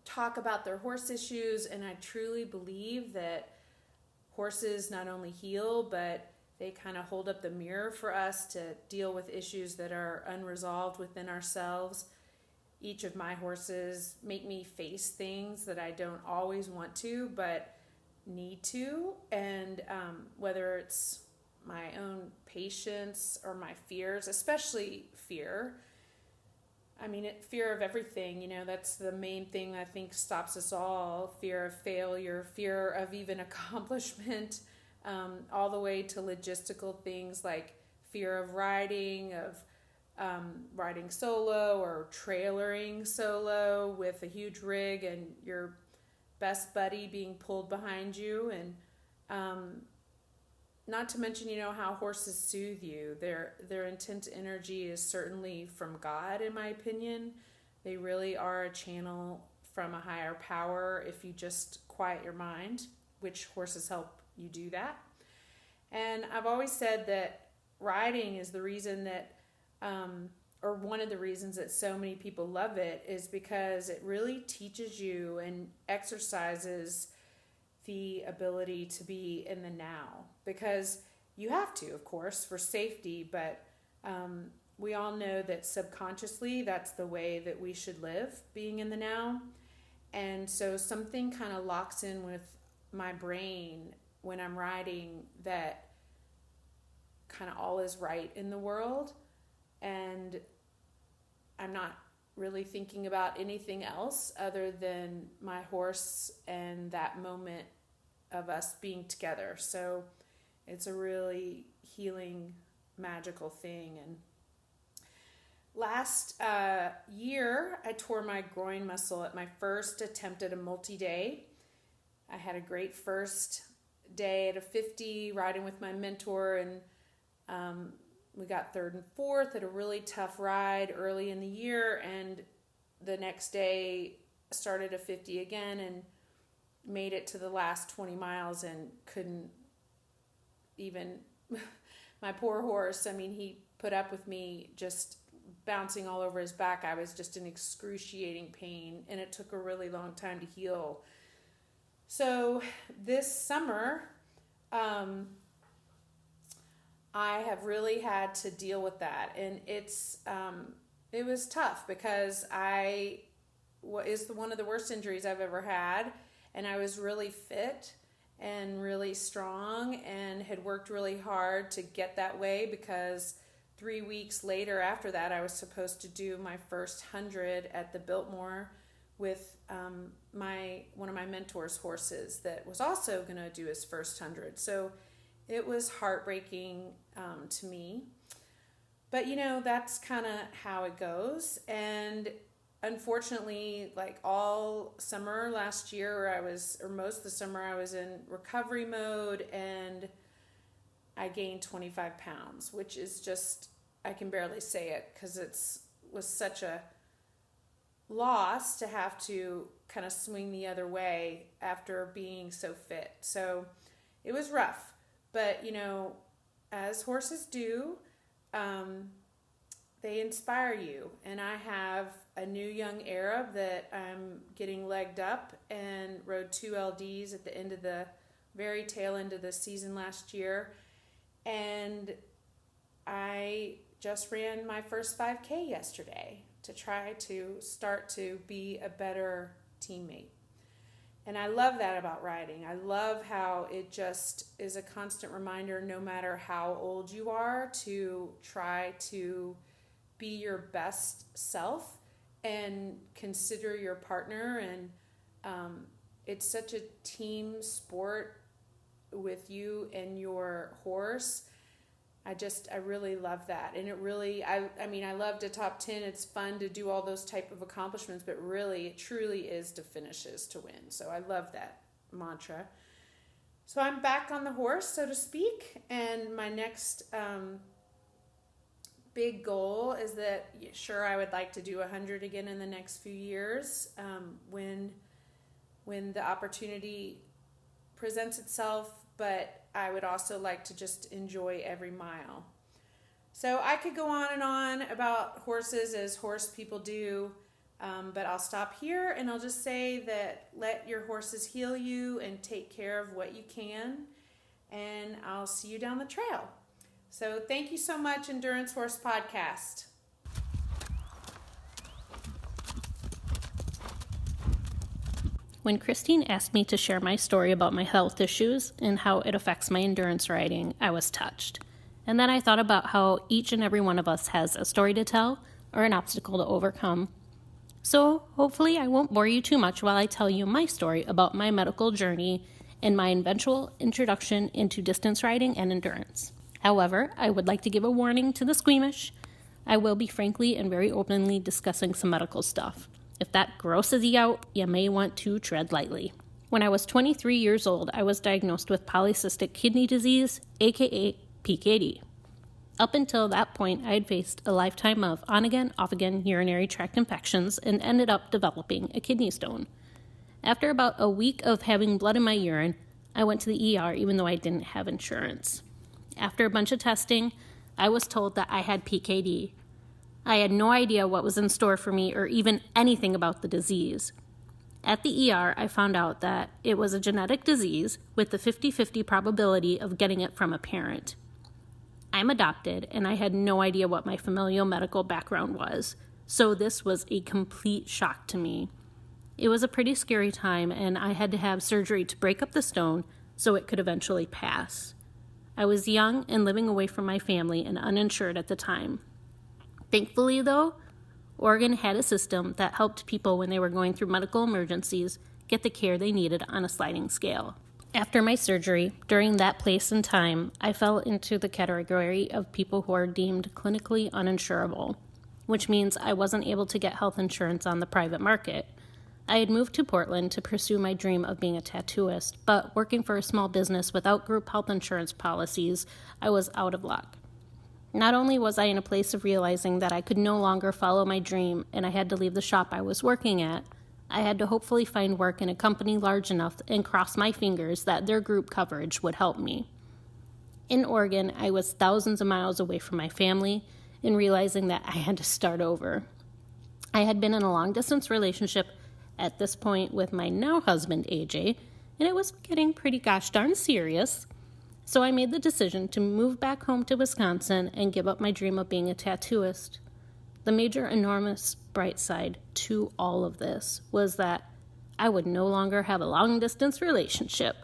talk about their horse issues, and I truly believe that horses not only heal, but they kind of hold up the mirror for us to deal with issues that are unresolved within ourselves. Each of my horses make me face things that I don't always want to, but need to. And whether it's my own patience or my fears, especially fear. I mean, fear of everything, that's the main thing I think stops us all. Fear of failure, fear of even accomplishment, all the way to logistical things like fear of riding, riding solo or trailering solo with a huge rig and your best buddy being pulled behind you. And not to mention, how horses soothe you. Their intense energy is certainly from God, in my opinion. They really are a channel from a higher power if you just quiet your mind, which horses help you do that. And I've always said that riding is the reason that, or one of the reasons that so many people love it, is because it really teaches you and exercises the ability to be in the now. Because you have to, of course, for safety, but we all know that subconsciously that's the way that we should live, being in the now. And so something kind of locks in with my brain when I'm riding that kind of all is right in the world, and I'm not really thinking about anything else other than my horse and that moment of us being together. So it's a really healing, magical thing. And last year, I tore my groin muscle at my first attempt at a multi-day. I had a great first day at a 50 riding with my mentor, and we got third and fourth at a really tough ride early in the year, and the next day started a 50 again and made it to the last 20 miles and couldn't even, my poor horse, I mean, he put up with me just bouncing all over his back. I was just in excruciating pain, and it took a really long time to heal. So this summer, I have really had to deal with that, and it was tough because is one of the worst injuries I've ever had, and I was really fit and really strong and had worked really hard to get that way, because 3 weeks later after that I was supposed to do my first 100 at the Biltmore with one of my mentor's horses that was also going to do his first 100. So it was heartbreaking to me. But, that's kind of how it goes. And unfortunately, like all summer last year, or most of the summer, I was in recovery mode, and I gained 25 pounds, which is just, I can barely say it because was such a loss to have to kind of swing the other way after being so fit. So it was rough. But, as horses do, they inspire you. And I have a new young Arab that I'm getting legged up and rode 2 LDs at the end of the very tail end of the season last year. And I just ran my first 5K yesterday to try to start to be a better teammate. And I love that about riding. I love how it just is a constant reminder, no matter how old you are, to try to be your best self and consider your partner. And it's such a team sport with you and your horse. I really love that. And it really, I love to top 10. It's fun to do all those type of accomplishments, but really, it truly is to finishes to win. So I love that mantra. So I'm back on the horse, so to speak. And my next big goal is that, sure, I would like to do 100 again in the next few years, when the opportunity presents itself, but I would also like to just enjoy every mile. So I could go on and on about horses as horse people do, but I'll stop here and I'll just say that let your horses heal you and take care of what you can, and I'll see you down the trail. So thank you so much, Endurance Horse Podcast. When Christine asked me to share my story about my health issues and how it affects my endurance riding, I was touched. And then I thought about how each and every one of us has a story to tell or an obstacle to overcome. So hopefully I won't bore you too much while I tell you my story about my medical journey and my eventual introduction into distance riding and endurance. However, I would like to give a warning to the squeamish. I will be frankly and very openly discussing some medical stuff. If that grosses you out, you may want to tread lightly. When I was 23 years old, I was diagnosed with polycystic kidney disease, aka PKD. Up until that point, I had faced a lifetime of on-again, off-again urinary tract infections and ended up developing a kidney stone. After about a week of having blood in my urine, I went to the ER even though I didn't have insurance. After a bunch of testing, I was told that I had PKD. I had no idea what was in store for me or even anything about the disease. At the ER, I found out that it was a genetic disease with the 50-50 probability of getting it from a parent. I'm adopted, and I had no idea what my familial medical background was, so this was a complete shock to me. It was a pretty scary time, and I had to have surgery to break up the stone so it could eventually pass. I was young and living away from my family and uninsured at the time. Thankfully, though, Oregon had a system that helped people when they were going through medical emergencies get the care they needed on a sliding scale. After my surgery, during that place and time, I fell into the category of people who are deemed clinically uninsurable, which means I wasn't able to get health insurance on the private market. I had moved to Portland to pursue my dream of being a tattooist, but working for a small business without group health insurance policies, I was out of luck. Not only was I in a place of realizing that I could no longer follow my dream and I had to leave the shop I was working at, I had to hopefully find work in a company large enough and cross my fingers that their group coverage would help me. In Oregon, I was thousands of miles away from my family and realizing that I had to start over. I had been in a long-distance relationship at this point with my now husband, AJ, and it was getting pretty gosh darn serious. So I made the decision to move back home to Wisconsin and give up my dream of being a tattooist. The major, enormous bright side to all of this was that I would no longer have a long-distance relationship.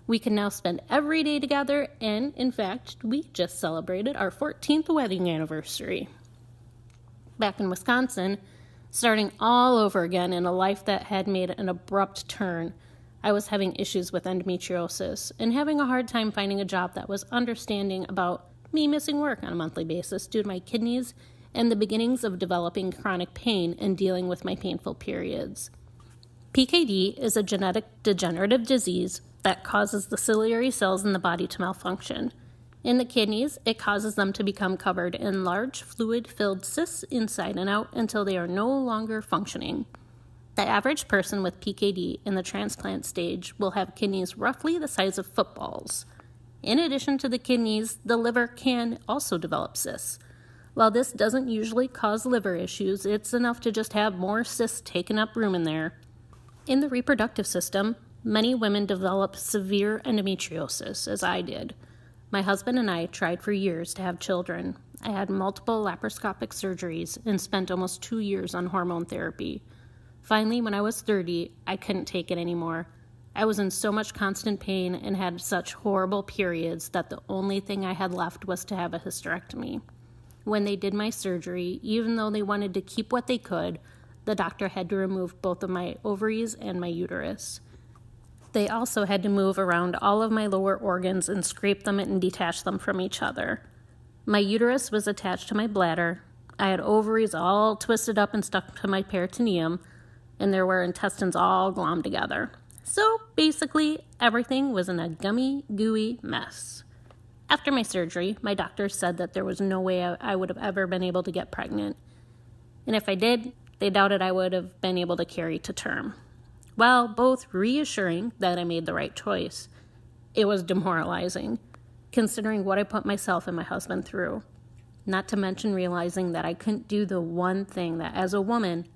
We can now spend every day together, and in fact, we just celebrated our 14th wedding anniversary. Back in Wisconsin, starting all over again in a life that had made an abrupt turn, I was having issues with endometriosis and having a hard time finding a job that was understanding about me missing work on a monthly basis due to my kidneys and the beginnings of developing chronic pain and dealing with my painful periods. PKD is a genetic degenerative disease that causes the ciliary cells in the body to malfunction. In the kidneys, it causes them to become covered in large fluid-filled cysts inside and out until they are no longer functioning. The average person with PKD in the transplant stage will have kidneys roughly the size of footballs. In addition to the kidneys, the liver can also develop cysts. While this doesn't usually cause liver issues, it's enough to just have more cysts taking up room in there. In the reproductive system, many women develop severe endometriosis, as I did. My husband and I tried for years to have children. I had multiple laparoscopic surgeries and spent almost 2 years on hormone therapy. Finally, when I was 30, I couldn't take it anymore. I was in so much constant pain and had such horrible periods that the only thing I had left was to have a hysterectomy. When they did my surgery, even though they wanted to keep what they could, the doctor had to remove both of my ovaries and my uterus. They also had to move around all of my lower organs and scrape them and detach them from each other. My uterus was attached to my bladder. I had ovaries all twisted up and stuck to my peritoneum, and there were intestines all glommed together. So basically, everything was in a gummy, gooey mess. After my surgery, my doctor said that there was no way I would have ever been able to get pregnant. And if I did, they doubted I would have been able to carry to term. While both reassuring that I made the right choice, it was demoralizing, considering what I put myself and my husband through. Not to mention realizing that I couldn't do the one thing that, as a woman,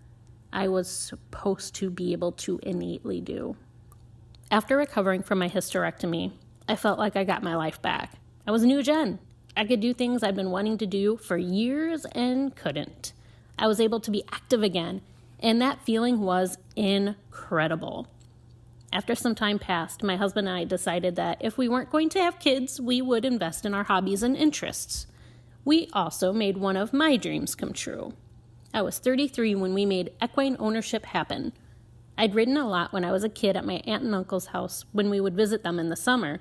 I was supposed to be able to innately do. After recovering from my hysterectomy, I felt like I got my life back. I was a new Jen. I could do things I'd been wanting to do for years and couldn't. I was able to be active again, and that feeling was incredible. After some time passed, my husband and I decided that if we weren't going to have kids, we would invest in our hobbies and interests. We also made one of my dreams come true. I was 33 when we made equine ownership happen. I'd ridden a lot when I was a kid at my aunt and uncle's house when we would visit them in the summer,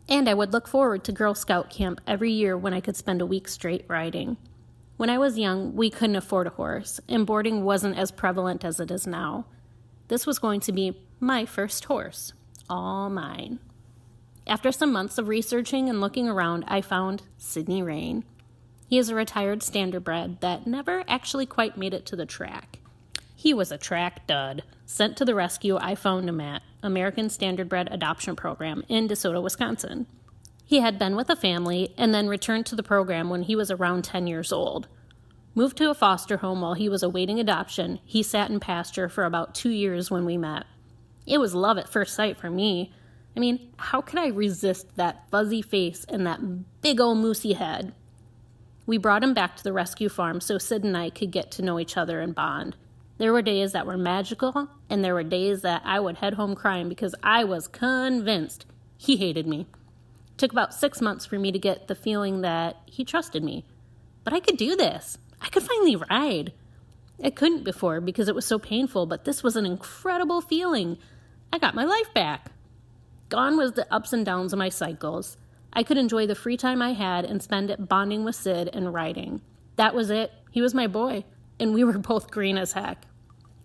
and I would look forward to Girl Scout camp every year when I could spend a week straight riding. When I was young, we couldn't afford a horse, and boarding wasn't as prevalent as it is now. This was going to be my first horse, all mine. After some months of researching and looking around, I found Sydney Rain. He is a retired standardbred that never actually quite made it to the track. He was a track dud. Sent to the rescue, I found him at American Standardbred Adoption Program in DeSoto, Wisconsin. He had been with a family and then returned to the program when he was around 10 years old. Moved to a foster home while he was awaiting adoption, he sat in pasture for about 2 years when we met. It was love at first sight for me. I mean, how could I resist that fuzzy face and that big old moosey head? We brought him back to the rescue farm so Sid and I could get to know each other and bond. There were days that were magical, and there were days that I would head home crying because I was convinced he hated me. It took about 6 months for me to get the feeling that he trusted me. But I could do this. I could finally ride. I couldn't before because it was so painful, but this was an incredible feeling. I got my life back. Gone was the ups and downs of my cycles. I could enjoy the free time I had and spend it bonding with Sid and riding. That was it. He was my boy, and we were both green as heck.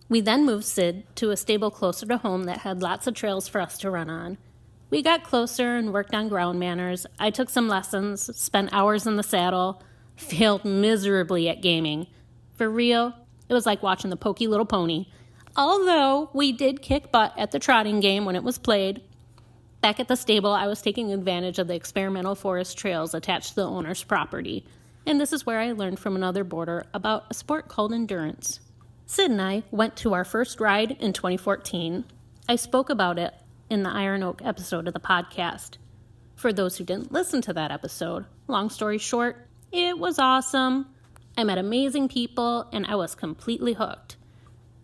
We then moved Sid to a stable closer to home that had lots of trails for us to run on. We got closer and worked on ground manners. I took some lessons, spent hours in the saddle, failed miserably at gaming. For real, it was like watching the Pokey Little Pony. Although we did kick butt at the trotting game when it was played. Back at the stable, I was taking advantage of the experimental forest trails attached to the owner's property. And this is where I learned from another boarder about a sport called endurance. Sid and I went to our first ride in 2014. I spoke about it in the Iron Oak episode of the podcast. For those who didn't listen to that episode, long story short, it was awesome. I met amazing people, and I was completely hooked.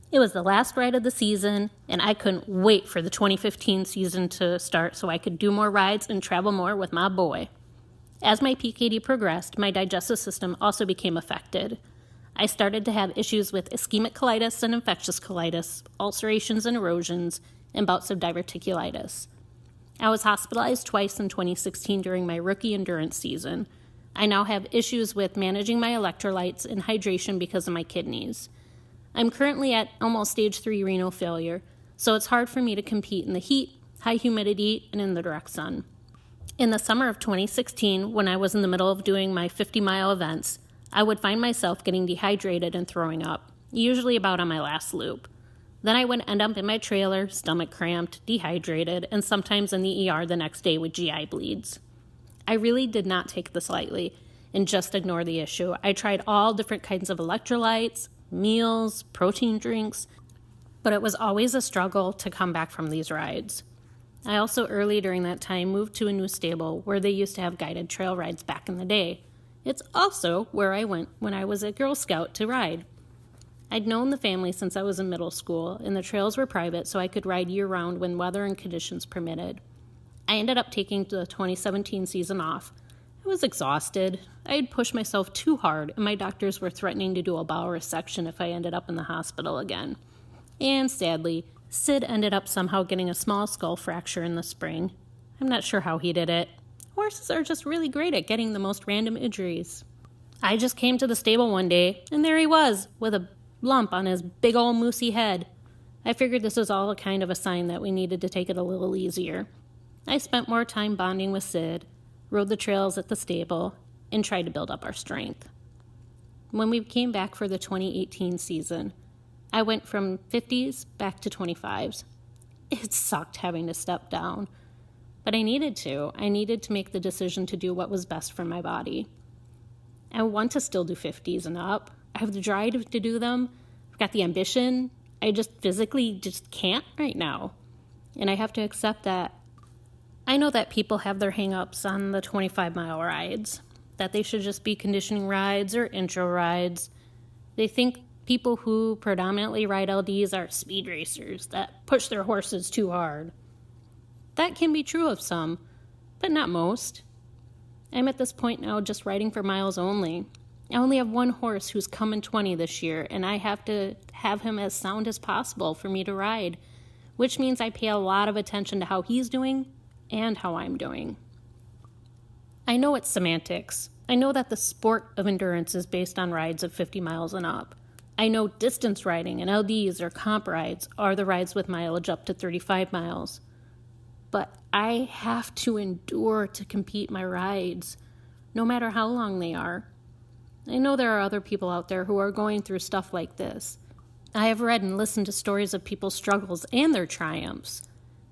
It was the last ride of the season, and I couldn't wait for the 2015 season to start so I could do more rides and travel more with my boy. As my PKD progressed, my digestive system also became affected. I started to have issues with ischemic colitis and infectious colitis, ulcerations and erosions, and bouts of diverticulitis. I was hospitalized twice in 2016 during my rookie endurance season. I now have issues with managing my electrolytes and hydration because of my kidneys. I'm currently at almost stage 3 renal failure, so it's hard for me to compete in the heat, high humidity, and in the direct sun. In the summer of 2016, when I was in the middle of doing my 50-mile events, I would find myself getting dehydrated and throwing up, usually about on my last loop. Then I would end up in my trailer, stomach cramped, dehydrated, and sometimes in the ER the next day with GI bleeds. I really did not take this lightly and just ignore the issue. I tried all different kinds of electrolytes, meals, protein drinks, but it was always a struggle to come back from these rides. I also early during that time moved to a new stable where they used to have guided trail rides back in the day. It's also where I went when I was a Girl Scout to ride. I'd known the family since I was in middle school, and the trails were private so I could ride year-round when weather and conditions permitted. I ended up taking the 2017 season off. I was exhausted. I had pushed myself too hard, and my doctors were threatening to do a bowel resection if I ended up in the hospital again. And sadly, Sid ended up somehow getting a small skull fracture in the spring. I'm not sure how he did it. Horses are just really great at getting the most random injuries. I just came to the stable one day, and there he was, with a lump on his big old moosey head. I figured this was all a kind of a sign that we needed to take it a little easier. I spent more time bonding with Sid, rode the trails at the stable, and tried to build up our strength. When we came back for the 2018 season, I went from 50s back to 25s. It sucked having to step down, but I needed to. I needed to make the decision to do what was best for my body. I want to still do 50s and up. I have the drive to do them. I've got the ambition. I just physically just can't right now. And I have to accept that. I know that people have their hang-ups on the 25-mile rides, that they should just be conditioning rides or intro rides. They think people who predominantly ride LDs are speed racers that push their horses too hard. That can be true of some, but not most. I'm at this point now just riding for miles only. I only have one horse who's come in 20 this year, and I have to have him as sound as possible for me to ride, which means I pay a lot of attention to how he's doing and how I'm doing. I know it's semantics. I know that the sport of endurance is based on rides of 50 miles and up. I know distance riding and LDs or comp rides are the rides with mileage up to 35 miles. But I have to endure to compete my rides, no matter how long they are. I know there are other people out there who are going through stuff like this. I have read and listened to stories of people's struggles and their triumphs.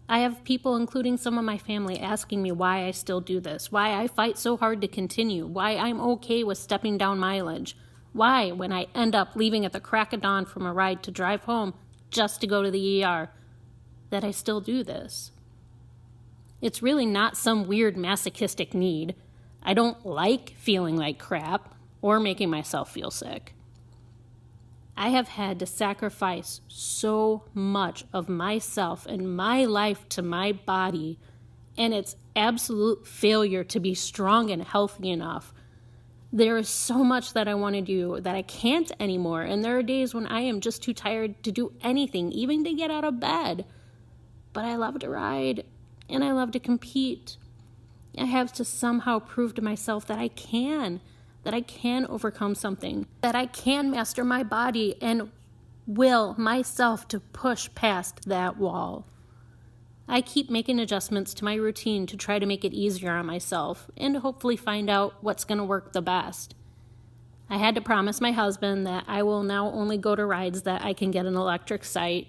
I have people, including some of my family, asking me why I still do this, why I fight so hard to continue, why I'm okay with stepping down mileage, why, when I end up leaving at the crack of dawn from a ride to drive home just to go to the ER, that I still do this. It's really not some weird masochistic need. I don't like feeling like crap or making myself feel sick. I have had to sacrifice so much of myself and my life to my body, and it's absolute failure to be strong and healthy enough. There is so much that I want to do that I can't anymore, and there are days when I am just too tired to do anything, even to get out of bed. But I love to ride, and I love to compete. I have to somehow prove to myself that I can overcome something, that I can master my body and will myself to push past that wall. I keep making adjustments to my routine to try to make it easier on myself and to hopefully find out what's going to work the best. I had to promise my husband that I will now only go to rides that I can get an electric site.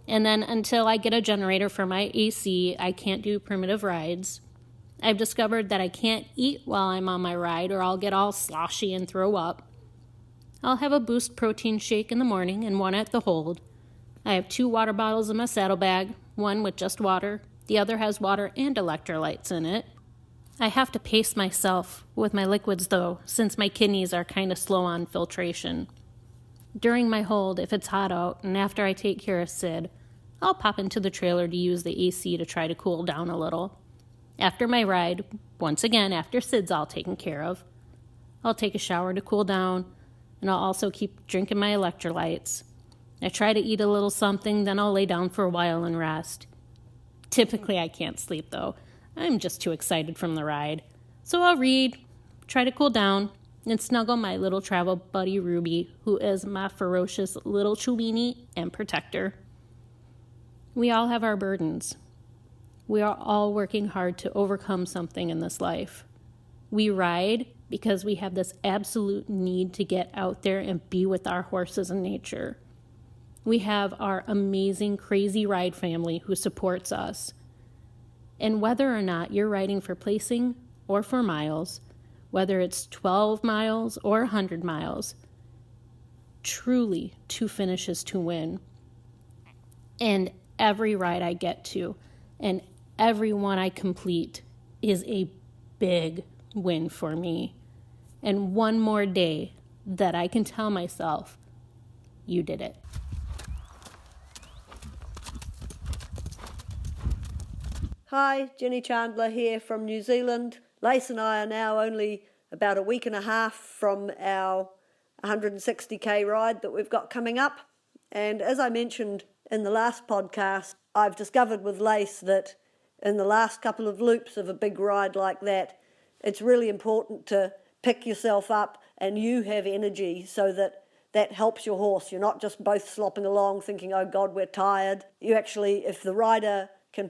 And then until I get a generator for my AC, I can't do primitive rides. I've discovered that I can't eat while I'm on my ride or I'll get all sloshy and throw up. I'll have a Boost protein shake in the morning and one at the hold. I have 2 water bottles in my saddlebag, one with just water, the other has water and electrolytes in it. I have to pace myself with my liquids though, since my kidneys are kind of slow on filtration. During my hold, if it's hot out and after I take care of Sid, I'll pop into the trailer to use the AC to try to cool down a little. After my ride, once again after Sid's all taken care of, I'll take a shower to cool down, and I'll also keep drinking my electrolytes. I try to eat a little something, then I'll lay down for a while and rest. Typically I can't sleep though. I'm just too excited from the ride. So I'll read, try to cool down, and snuggle my little travel buddy Ruby, who is my ferocious little Chewini and protector. We all have our burdens. We are all working hard to overcome something in this life. We ride because we have this absolute need to get out there and be with our horses in nature. We have our amazing, crazy ride family who supports us. And whether or not you're riding for placing or for miles, whether it's 12 miles or 100 miles. Truly, to finish is to win. And every ride I get to and every one I complete is a big win for me. And one more day that I can tell myself, you did it. Hi, Jenny Chandler here from New Zealand. Lace and I are now only about a week and a half from our 160k ride that we've got coming up. And as I mentioned in the last podcast, I've discovered with Lace that in the last couple of loops of a big ride like that, it's really important to pick yourself up and you have energy so that helps your horse. You're not just both slopping along thinking, oh God, we're tired. You actually, if the rider can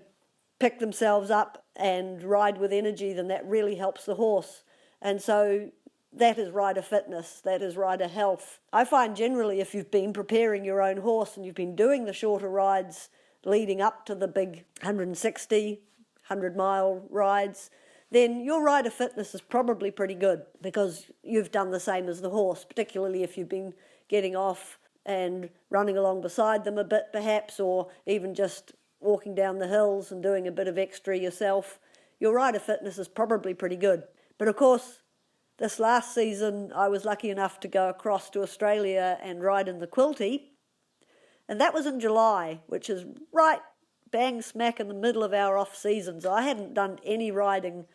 pick themselves up and ride with energy, then that really helps the horse. And so that is rider fitness, that is rider health. I find generally if you've been preparing your own horse and you've been doing the shorter rides leading up to the big 160, 100-mile rides, then your rider fitness is probably pretty good because you've done the same as the horse, particularly if you've been getting off and running along beside them a bit perhaps, or even just walking down the hills and doing a bit of extra yourself. Your rider fitness is probably pretty good. But of course, this last season I was lucky enough to go across to Australia and ride in the Quilty, and that was in July, which is right bang smack in the middle of our off season. So I hadn't done any riding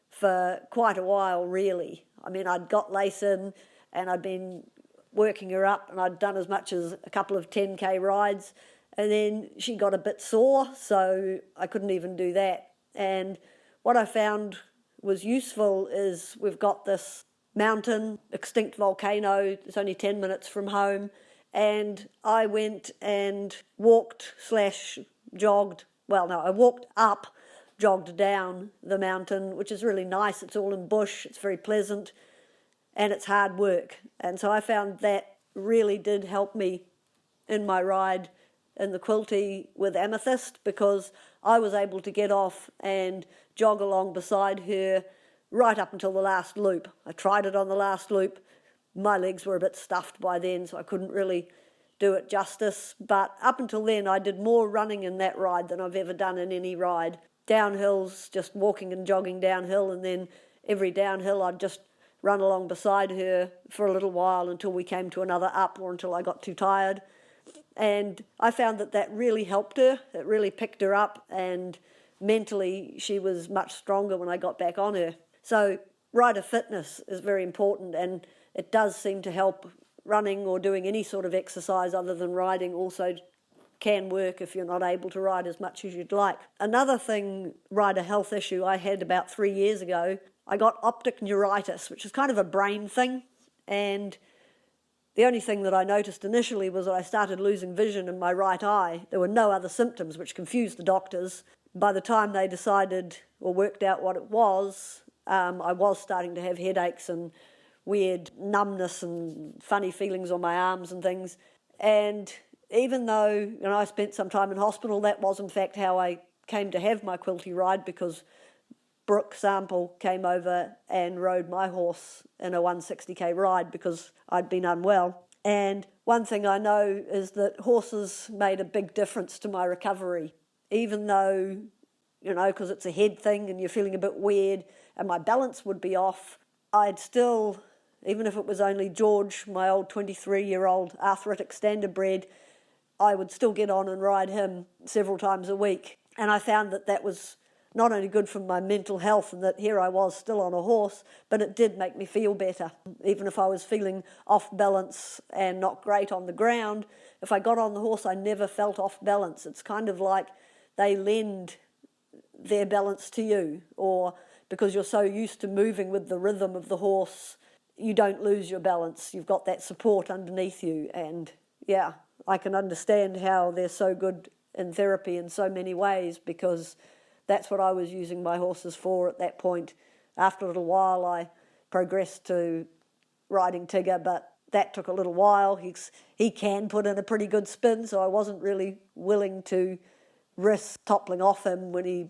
for quite a while really. I mean, I'd got Lace in and I'd been working her up and I'd done as much as a couple of 10k rides, and then she got a bit sore, so I couldn't even do that. And what I found was useful is we've got this mountain, extinct volcano, it's only 10 minutes from home, and I went and walked/jogged, well no, I walked up, jogged down the mountain, which is really nice. It's all in bush, it's very pleasant, and it's hard work. And so I found that really did help me in my ride in the Quilty with Amethyst, because I was able to get off and jog along beside her right up until the last loop. I tried it on the last loop. My legs were a bit stuffed by then, so I couldn't really do it justice. But up until then, I did more running in that ride than I've ever done in any ride. Downhills, just walking and jogging downhill, and then every downhill I'd just run along beside her for a little while until we came to another up or until I got too tired. And I found that really helped her. It really picked her up, and mentally she was much stronger when I got back on her. So rider fitness is very important, and it does seem to help. Running or doing any sort of exercise other than riding also can work if you're not able to ride as much as you'd like. Another thing, rider health issue I had about 3 years ago, I got optic neuritis, which is kind of a brain thing, and the only thing that I noticed initially was that I started losing vision in my right eye. There were no other symptoms, which confused the doctors. By the time they decided or worked out what it was, I was starting to have headaches and weird numbness and funny feelings on my arms and things. And even though I spent some time in hospital, that was in fact how I came to have my Quilty ride, because Brooke Sample came over and rode my horse in a 160k ride because I'd been unwell. And one thing I know is that horses made a big difference to my recovery, even though, because it's a head thing and you're feeling a bit weird and my balance would be off, I'd still, even if it was only George, my old 23-year-old arthritic standardbred, I would still get on and ride him several times a week. And I found that was not only good for my mental health, and that here I was still on a horse, but it did make me feel better. Even if I was feeling off balance and not great on the ground, if I got on the horse, I never felt off balance. It's kind of like they lend their balance to you, or because you're so used to moving with the rhythm of the horse, you don't lose your balance. You've got that support underneath you. And yeah, I can understand how they're so good in therapy in so many ways, because that's what I was using my horses for at that point. After a little while, I progressed to riding Tigger, but that took a little while. He can put in a pretty good spin, so I wasn't really willing to risk toppling off him when he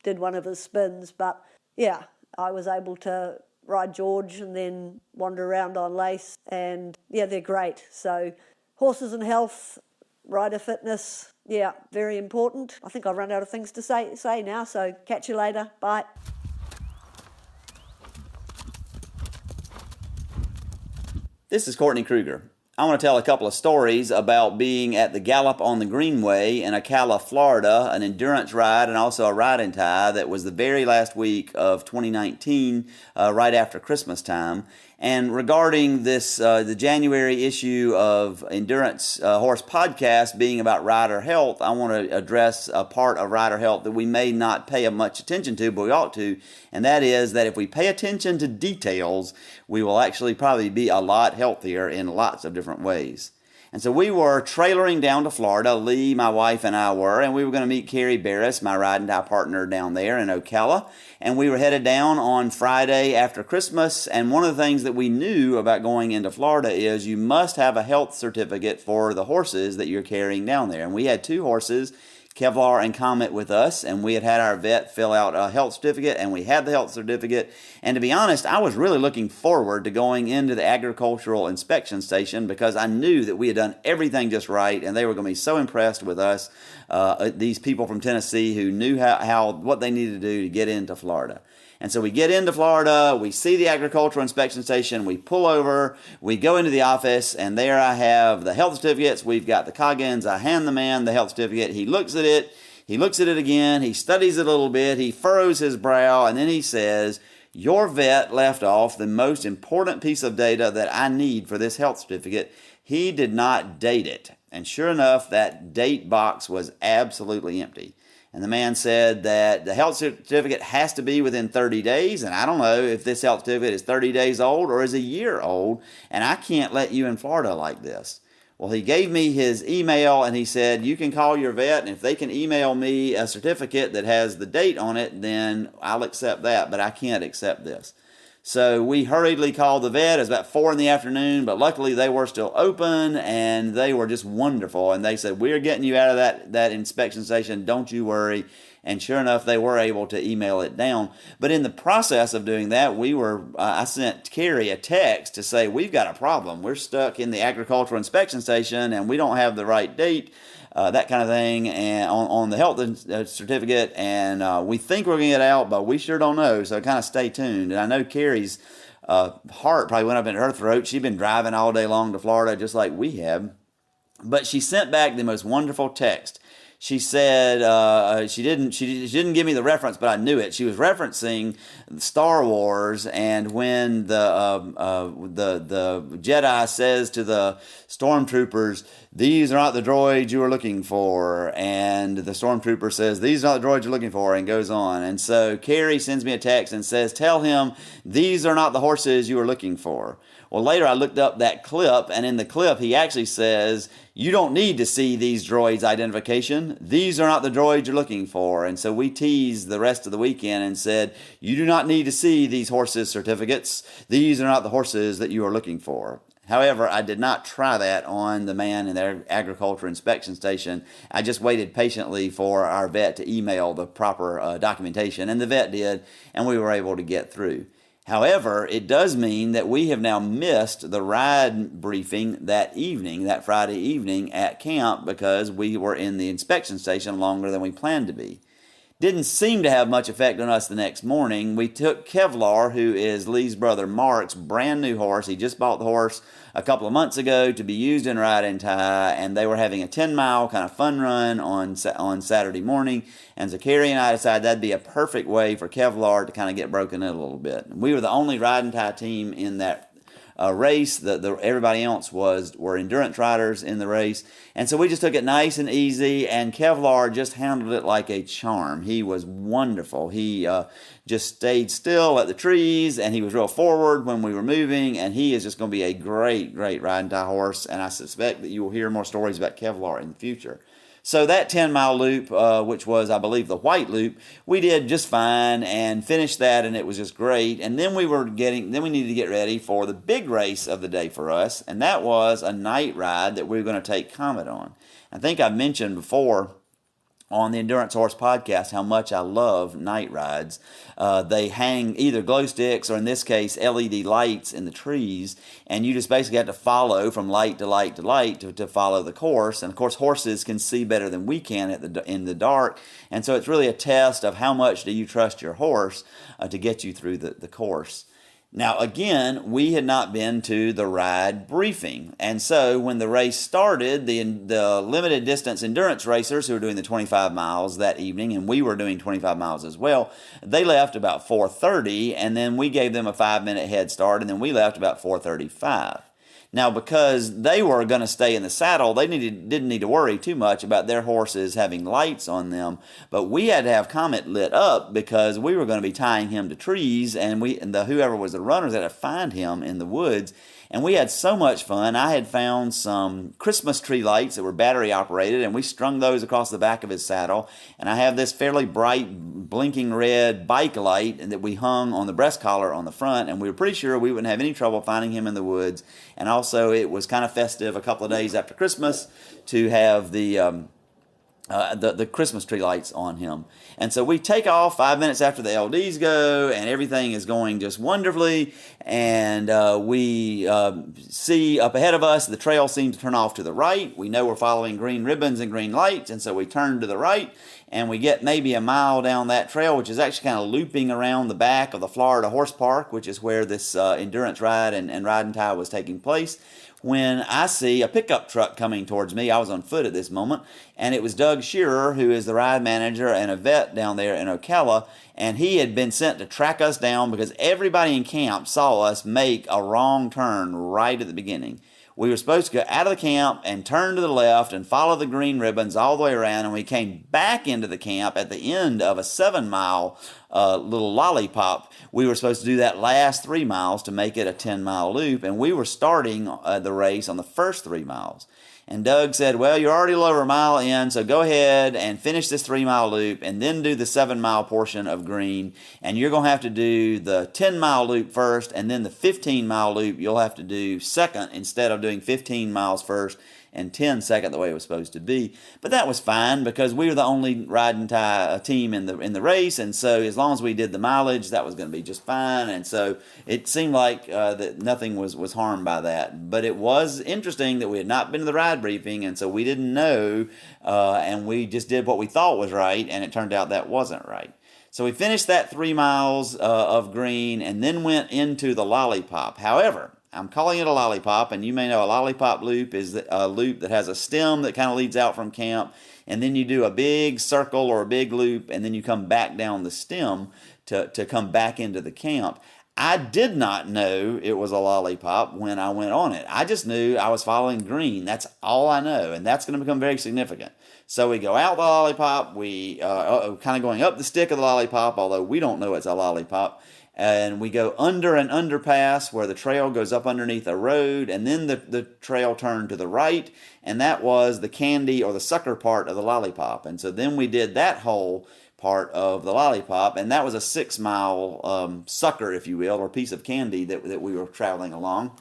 did one of his spins. But yeah, I was able to ride George and then wander around on Lace, and yeah, they're great. So horses and health, rider fitness, yeah, very important. I think I've run out of things to say now, so catch you later. Bye. This is Courtney Kruger. I want to tell a couple of stories about being at the Gallop on the Greenway in Ocala, Florida, an endurance ride and also a ride and tie that was the very last week of 2019, right after Christmas time. And regarding this, the January issue of Endurance Horse Podcast being about rider health, I want to address a part of rider health that we may not pay much attention to, but we ought to, and that is that if we pay attention to details, we will actually probably be a lot healthier in lots of different ways. And so we were trailering down to Florida. Lee, my wife, and I were, and we were going to meet Carrie Barris, my ride and die partner down there in Ocala. And we were headed down on Friday after Christmas. And one of the things that we knew about going into Florida is you must have a health certificate for the horses that you're carrying down there. And we had two horses, Kevlar and Comet, with us, and we had our vet fill out a health certificate, and we had the health certificate. And to be honest, I was really looking forward to going into the agricultural inspection station because I knew that we had done everything just right, and they were going to be so impressed with us, these people from Tennessee who knew how what they needed to do to get into Florida. And so we get into Florida, we see the agricultural inspection station, we pull over, we go into the office, and there I have the health certificates. We've got the Coggins. I hand the man the health certificate. He looks at it again, he studies it a little bit, he furrows his brow, and then he says, "Your vet left off the most important piece of data that I need for this health certificate. He did not date it." And sure enough, that date box was absolutely empty. And the man said that the health certificate has to be within 30 days. And I don't know if this health certificate is 30 days old or is a year old. And I can't let you in Florida like this. Well, he gave me his email and he said, "You can call your vet. And if they can email me a certificate that has the date on it, then I'll accept that. But I can't accept this." So we hurriedly called the vet. It was about 4 p.m, but luckily they were still open and they were just wonderful. And they said, "We're getting you out of that inspection station. Don't you worry." And sure enough, they were able to email it down. But in the process of doing that, I sent Carrie a text to say, "We've got a problem. We're stuck in the agricultural inspection station and we don't have the right date." That kind of thing, and on the health certificate, and we think we're going to get out, but we sure don't know, so kind of stay tuned. And I know Carrie's heart probably went up in her throat. She'd been driving all day long to Florida, just like we have. But she sent back the most wonderful text. She said she didn't give me the reference, but I knew it. She was referencing Star Wars, and when the Jedi says to the stormtroopers, "These are not the droids you are looking for," and the stormtrooper says, "These are not the droids you're looking for," and goes on. And so Carrie sends me a text and says, "Tell him these are not the horses you are looking for." Well, later I looked up that clip, and in the clip he actually says, "You don't need to see these droids' identification. These are not the droids you're looking for." And so we teased the rest of the weekend and said, "You do not need to see these horses' certificates. These are not the horses that you are looking for." However, I did not try that on the man in their agriculture inspection station. I just waited patiently for our vet to email the proper documentation, and the vet did, and we were able to get through. However, it does mean that we have now missed the ride briefing that evening, that Friday evening at camp, because we were in the inspection station longer than we planned to be. Didn't seem to have much effect on us the next morning. We took Kevlar, who is Lee's brother Mark's brand new horse. He just bought the horse a couple of months ago to be used in ride and tie, and they were having a 10-mile kind of fun run on Saturday morning. And so Carrie and I decided that'd be a perfect way for Kevlar to kind of get broken in a little bit. We were the only ride and tie team in that race. Everybody else were endurance riders in the race. And so we just took it nice and easy, and Kevlar just handled it like a charm. He was wonderful. He just stayed still at the trees, and he was real forward when we were moving, and he is just going to be a great, great ride and tie horse, and I suspect that you will hear more stories about Kevlar in the future. So that 10-mile loop, which was, I believe, the white loop, we did just fine and finished that, and it was just great. And then we needed to get ready for the big race of the day for us, and that was a night ride that we were going to take Comet on. I think I mentioned before on the Endurance Horse podcast how much I love night rides. They hang either glow sticks or, in this case, LED lights in the trees, and you just basically have to follow from light to light to light to follow the course. And of course, horses can see better than we can in the dark, and so it's really a test of how much do you trust your horse to get you through the course. Now, again, we had not been to the ride briefing. And so when the race started, the limited distance endurance racers who were doing the 25 miles that evening, and we were doing 25 miles as well, they left about 4:30, and then we gave them a 5-minute head start, and then we left about 4:35. Now, because they were going to stay in the saddle, they didn't need to worry too much about their horses having lights on them. But we had to have Comet lit up because we were going to be tying him to trees, and whoever was the runners had to find him in the woods. And we had so much fun. I had found some Christmas tree lights that were battery operated, and we strung those across the back of his saddle. And I have this fairly bright, blinking red bike light that we hung on the breast collar on the front, and we were pretty sure we wouldn't have any trouble finding him in the woods. And also, it was kind of festive a couple of days after Christmas to have the Christmas tree lights on him. And so we take off 5 minutes after the LDs go, and everything is going just wonderfully. And we see up ahead of us, the trail seems to turn off to the right. We know we're following green ribbons and green lights, and so we turn to the right, and we get maybe a mile down that trail, which is actually kind of looping around the back of the Florida Horse Park, which is where this endurance ride and ride and tie was taking place, when I see a pickup truck coming towards me. I was on foot at this moment, and it was Doug Shearer, who is the ride manager and a vet down there in Ocala, and he had been sent to track us down because everybody in camp saw us make a wrong turn right at the beginning. We were supposed to go out of the camp and turn to the left and follow the green ribbons all the way around, and we came back into the camp at the end of a 7-mile little lollipop. We were supposed to do that last 3 miles to make it a 10-mile loop, and we were starting the race on the first 3 miles. And Doug said, well, you're already over a mile in, so go ahead and finish this 3-mile loop and then do the 7-mile portion of green. And you're going to have to do the 10-mile loop first, and then the 15-mile loop you'll have to do second instead of doing 15 miles first and 10 second the way it was supposed to be. But that was fine because we were the only ride and tie team in the race, and so as long as we did the mileage, that was going to be just fine. And so it seemed like that nothing was harmed by that. But it was interesting that we had not been to the ride briefing, and so we didn't know, and we just did what we thought was right, and it turned out that wasn't right. So we finished that 3 miles of green and then went into the lollipop. However, I'm calling it a lollipop, and you may know a lollipop loop is a loop that has a stem that kind of leads out from camp, and then you do a big circle or a big loop, and then you come back down the stem to come back into the camp. I did not know it was a lollipop when I went on it. I just knew I was following green. That's all I know, and that's going to become very significant. So we go out the lollipop, we kind of going up the stick of the lollipop, although we don't know it's a lollipop. And we go under an underpass where the trail goes up underneath a road, and then the trail turned to the right, and that was the candy or the sucker part of the lollipop. And so then we did that whole part of the lollipop, and that was a 6-mile sucker, if you will, or piece of candy that we were traveling along.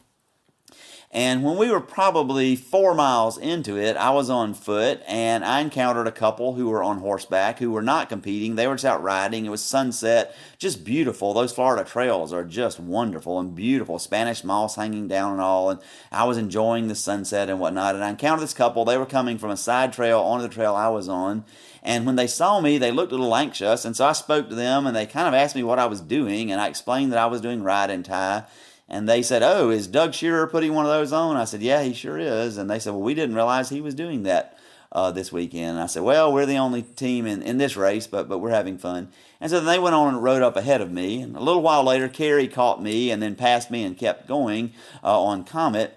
And when we were probably 4 miles into it, I was on foot, and I encountered a couple who were on horseback who were not competing. They were just out riding. It was sunset, just beautiful. Those Florida trails are just wonderful and beautiful. Spanish moss hanging down and all, and I was enjoying the sunset and whatnot. And I encountered this couple. They were coming from a side trail onto the trail I was on. And when they saw me, they looked a little anxious, and so I spoke to them, and they kind of asked me what I was doing, and I explained that I was doing ride and tie. And they said, oh, is Doug Shearer putting one of those on? I said, yeah, he sure is. And they said, well, we didn't realize he was doing that this weekend. And I said, well, we're the only team in this race, but we're having fun. And so then they went on and rode up ahead of me. And a little while later, Carrie caught me and then passed me and kept going on Comet.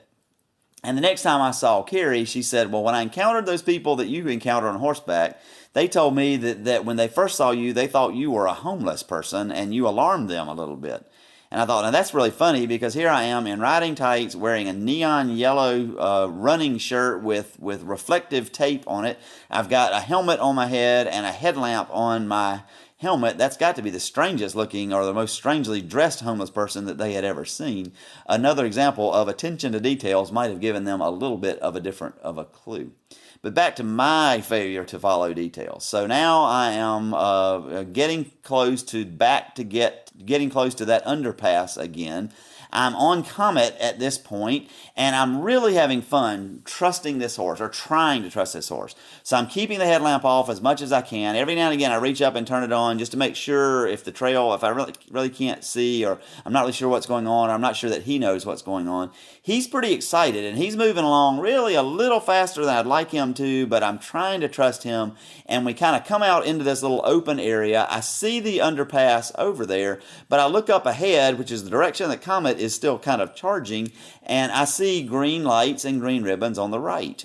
And the next time I saw Carrie, she said, well, when I encountered those people that you encounter on horseback, they told me that when they first saw you, they thought you were a homeless person, and you alarmed them a little bit. And I thought, now that's really funny because here I am in riding tights wearing a neon yellow running shirt with reflective tape on it. I've got a helmet on my head and a headlamp on my helmet, that's got to be the strangest looking or the most strangely dressed homeless person that they had ever seen. Another example of attention to details might have given them a little bit of a clue. But back to my failure to follow details. So now I am getting close to that underpass again. I'm on Comet at this point, and I'm really having fun trusting this horse, or trying to trust this horse. So I'm keeping the headlamp off as much as I can. Every now and again, I reach up and turn it on just to make sure if I really can't see, or I'm not really sure what's going on, or I'm not sure that he knows what's going on. He's pretty excited, and he's moving along really a little faster than I'd like him to, but I'm trying to trust him, and we kind of come out into this little open area. I see the underpass over there, but I look up ahead, which is the direction that Comet is still kind of charging, and I see green lights and green ribbons on the right.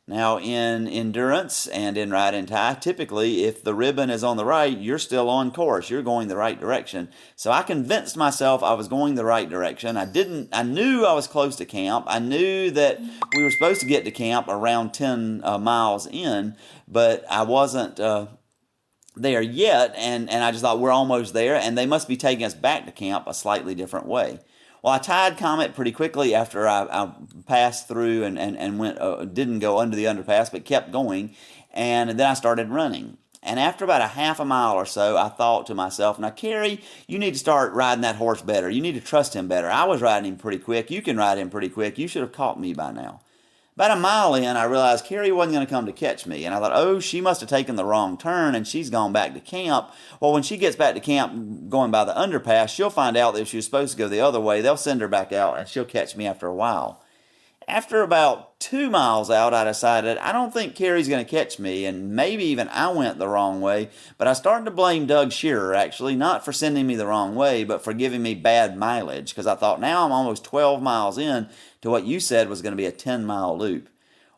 Now, in endurance and in ride and tie, typically if the ribbon is on the right, you're still on course. You're going the right direction. So I convinced myself I was going the right direction. I knew I was close to camp. I knew that we were supposed to get to camp around 10 miles in, but I wasn't there yet, and I just thought we're almost there, and they must be taking us back to camp a slightly different way. Well, I tied Comet pretty quickly after I passed through and went, didn't go under the underpass, but kept going. And then I started running. And after about a half a mile or so, I thought to myself, now, Carrie, you need to start riding that horse better. You need to trust him better. I was riding him pretty quick. You can ride him pretty quick. You should have caught me by now. About a mile in, I realized Carrie wasn't going to come to catch me. And I thought, oh, she must have taken the wrong turn and she's gone back to camp. Well, when she gets back to camp going by the underpass, she'll find out that if she was supposed to go the other way, they'll send her back out and she'll catch me after a while. After about 2 miles out, I decided I don't think Carrie's going to catch me, and maybe even I went the wrong way. But I started to blame Doug Shearer, actually, not for sending me the wrong way, but for giving me bad mileage, because I thought now I'm almost 12 miles in to what you said was going to be a 10-mile loop.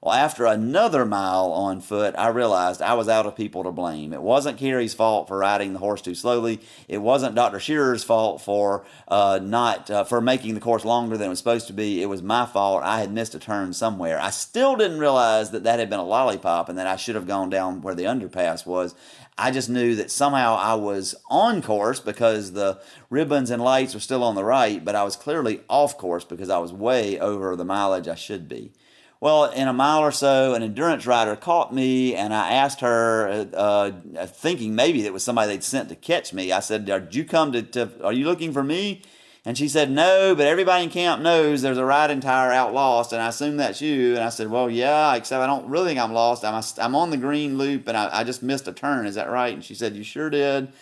Well, after another mile on foot, I realized I was out of people to blame. It wasn't Carrie's fault for riding the horse too slowly. It wasn't Dr. Shearer's fault for for making the course longer than it was supposed to be. It was my fault. I had missed a turn somewhere. I still didn't realize that had been a lollipop and that I should have gone down where the underpass was. I just knew that somehow I was on course because the ribbons and lights were still on the right, but I was clearly off course because I was way over the mileage I should be. Well, in a mile or so, an endurance rider caught me, and I asked her, thinking maybe it was somebody they'd sent to catch me. I said, "Did you come are you looking for me?" And she said, "No, but everybody in camp knows there's a riding tire out lost, and I assume that's you." And I said, "Well, yeah, except I don't really think I'm lost. I'm on the green loop, and I just missed a turn. Is that right?" And she said, "You sure did,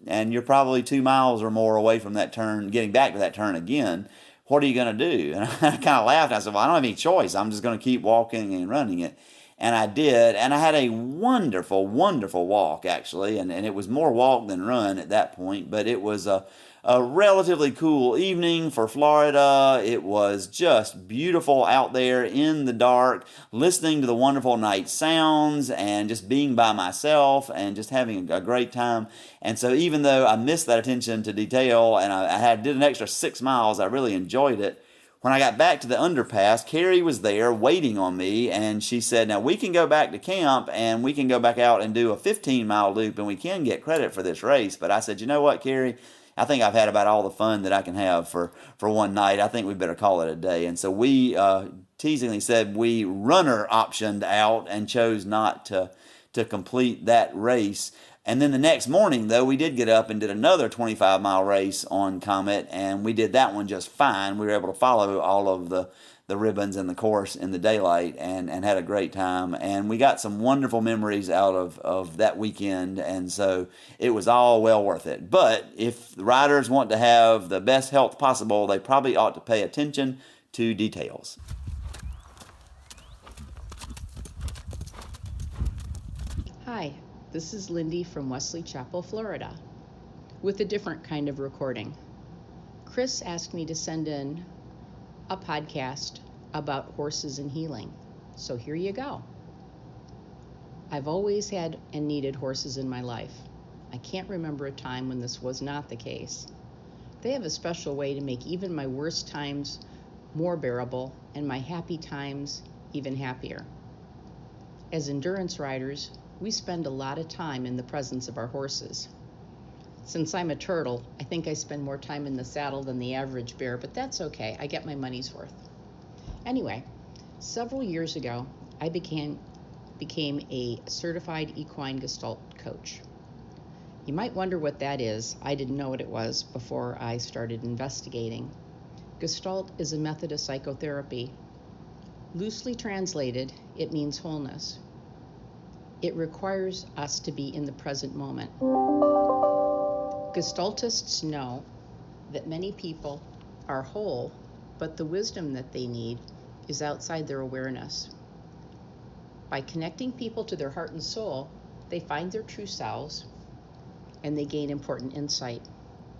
and you're probably 2 miles or more away from that turn, getting back to that turn again. What are you going to do?" And I kind of laughed. I said, "Well, I don't have any choice. I'm just going to keep walking and running it." And I did. And I had a wonderful, wonderful walk, actually. And it was more walk than run at that point. But it was a relatively cool evening for Florida. It was just beautiful out there in the dark, listening to the wonderful night sounds and just being by myself and just having a great time. And so even though I missed that attention to detail and I did an extra 6 miles, I really enjoyed it. When I got back to the underpass, Carrie was there waiting on me, and she said, "Now we can go back to camp and we can go back out and do a 15-mile loop and we can get credit for this race." But I said, "You know what, Carrie? I think I've had about all the fun that I can have for one night. I think we better call it a day." And so we teasingly said we runner optioned out and chose not to complete that race. And then the next morning, though, we did get up and did another 25-mile race on Comet, and we did that one just fine. We were able to follow all of the ribbons and the course in the daylight and had a great time. And we got some wonderful memories out of that weekend, and so it was all well worth it. But if the riders want to have the best health possible, they probably ought to pay attention to details. Hi, this is Lindy from Wesley Chapel, Florida, with a different kind of recording. Chris asked me to send in a podcast about horses and healing, so here you go. I've always had and needed horses in my life. I can't remember a time when this was not the case. They have a special way to make even my worst times more bearable and my happy times even happier. As endurance riders, we spend a lot of time in the presence of our horses. Since I'm a turtle, I think I spend more time in the saddle than the average bear, but that's okay. I get my money's worth. Anyway, several years ago, I became a certified equine gestalt coach. You might wonder what that is. I didn't know what it was before I started investigating. Gestalt is a method of psychotherapy. Loosely translated, it means wholeness. It requires us to be in the present moment. Gestaltists know that many people are whole, but the wisdom that they need is outside their awareness. By connecting people to their heart and soul, they find their true selves and they gain important insight.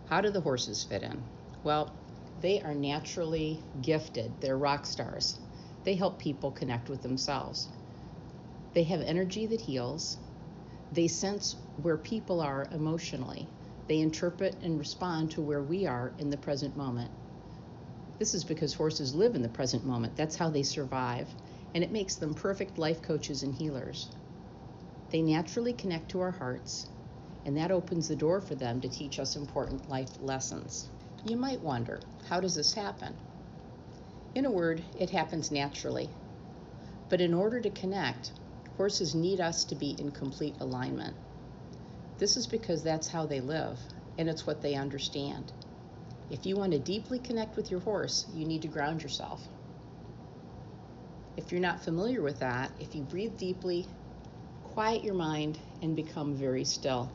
How do the horses fit in? Well, they are naturally gifted. They're rock stars. They help people connect with themselves. They have energy that heals. They sense where people are emotionally. They interpret and respond to where we are in the present moment. This is because horses live in the present moment. That's how they survive, and it makes them perfect life coaches and healers. They naturally connect to our hearts, and that opens the door for them to teach us important life lessons. You might wonder, how does this happen? In a word, it happens naturally. But in order to connect, horses need us to be in complete alignment. This is because that's how they live, and it's what they understand. If you want to deeply connect with your horse, you need to ground yourself. If you're not familiar with that, if you breathe deeply, quiet your mind, and become very still.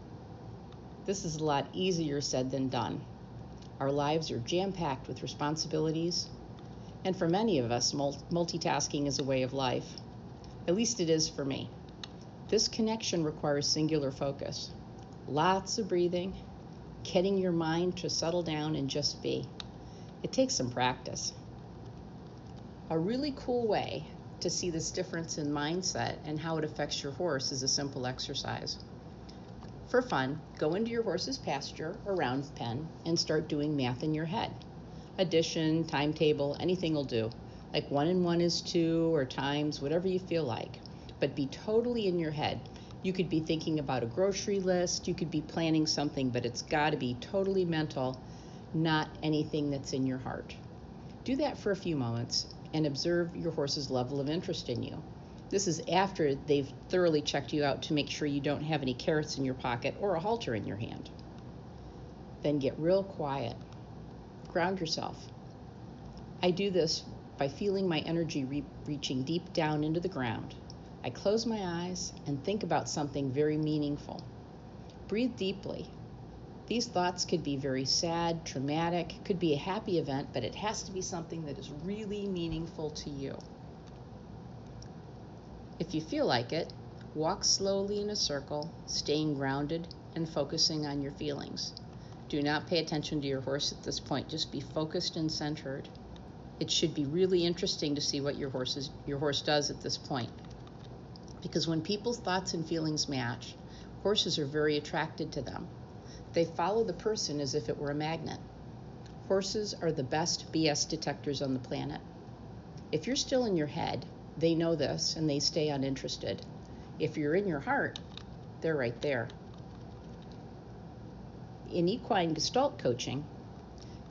This is a lot easier said than done. Our lives are jam-packed with responsibilities, and for many of us, multitasking is a way of life. At least it is for me. This connection requires singular focus. Lots of breathing, getting your mind to settle down and just be. It takes some practice. A really cool way to see this difference in mindset and how it affects your horse is a simple exercise. For fun, go into your horse's pasture or round pen and start doing math in your head. Addition, timetable, anything will do. Like 1 and 1 is 2 or times, whatever you feel like. But be totally in your head. You could be thinking about a grocery list, you could be planning something, but it's got to be totally mental, not anything that's in your heart. Do that for a few moments and observe your horse's level of interest in you. This is after they've thoroughly checked you out to make sure you don't have any carrots in your pocket or a halter in your hand. Then get real quiet. Ground yourself. I do this by feeling my energy reaching deep down into the ground. I close my eyes and think about something very meaningful. Breathe deeply. These thoughts could be very sad, traumatic, could be a happy event, but it has to be something that is really meaningful to you. If you feel like it, walk slowly in a circle, staying grounded and focusing on your feelings. Do not pay attention to your horse at this point. Just be focused and centered. It should be really interesting to see what your horse does at this point. Because when people's thoughts and feelings match, horses are very attracted to them. They follow the person as if it were a magnet. Horses are the best BS detectors on the planet. If you're still in your head, they know this and they stay uninterested. If you're in your heart, they're right there. In equine gestalt coaching,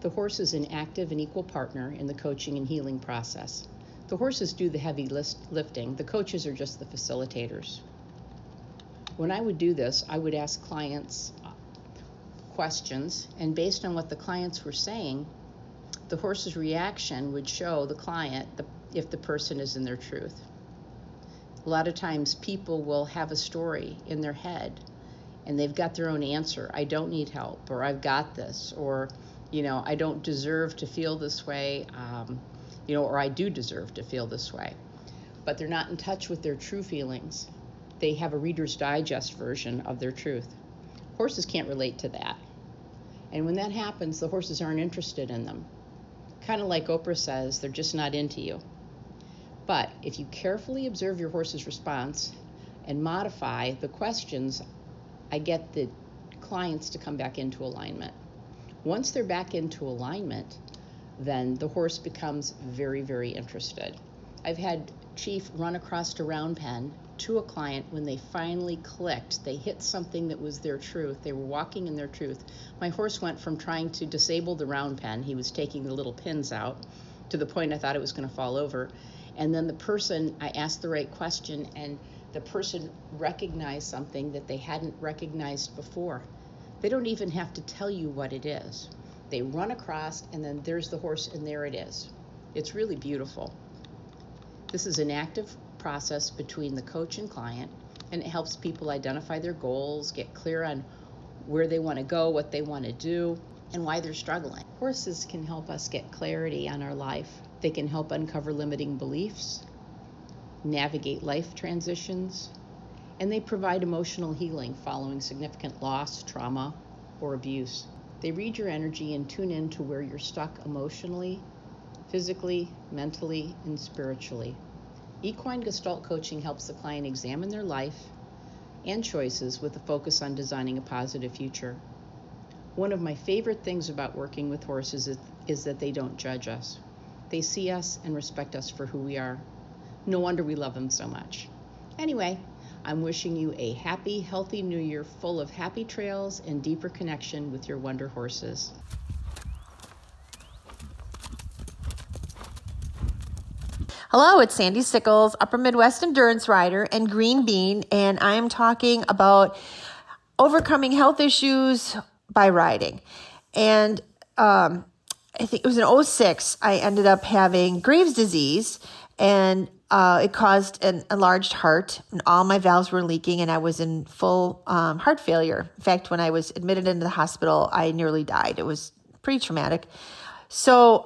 the horse is an active and equal partner in the coaching and healing process. The horses do the heavy lifting. The coaches are just the facilitators. When I would do this, I would ask clients questions, and based on what the clients were saying, the horse's reaction would show the client if the person is in their truth. A lot of times people will have a story in their head and they've got their own answer. I don't need help, or I've got this, or I don't deserve to feel this way, or I do deserve to feel this way. But they're not in touch with their true feelings. They have a Reader's Digest version of their truth. Horses can't relate to that. And when that happens, the horses aren't interested in them. Kind of like Oprah says, they're just not into you. But if you carefully observe your horse's response and modify the questions, I get the clients to come back into alignment. Once they're back into alignment, then the horse becomes very, very interested. I've had Chief run across a round pen to a client when they finally clicked. They hit something that was their truth. They were walking in their truth. My horse went from trying to disable the round pen, he was taking the little pins out, to the point I thought it was going to fall over. And then I asked the right question, and the person recognized something that they hadn't recognized before. They don't even have to tell you what it is. They run across, and then there's the horse, and there it is. It's really beautiful. This is an active process between the coach and client, and it helps people identify their goals, get clear on where they want to go, what they want to do, and why they're struggling. Horses can help us get clarity on our life. They can help uncover limiting beliefs, navigate life transitions, and they provide emotional healing following significant loss, trauma, or abuse. They read your energy and tune in to where you're stuck emotionally, physically, mentally, and spiritually. Equine Gestalt coaching helps the client examine their life and choices with a focus on designing a positive future. One of my favorite things about working with horses is that they don't judge us. They see us and respect us for who we are. No wonder we love them so much. Anyway, I'm wishing you a happy, healthy new year full of happy trails and deeper connection with your wonder horses. Hello, it's Sandy Sickles, Upper Midwest Endurance Rider and Green Bean, and I am talking about overcoming health issues by riding. And I think it was in 2006, I ended up having Graves' disease, and it caused an enlarged heart, and all my valves were leaking, and I was in full heart failure. In fact, when I was admitted into the hospital, I nearly died. It was pretty traumatic. So,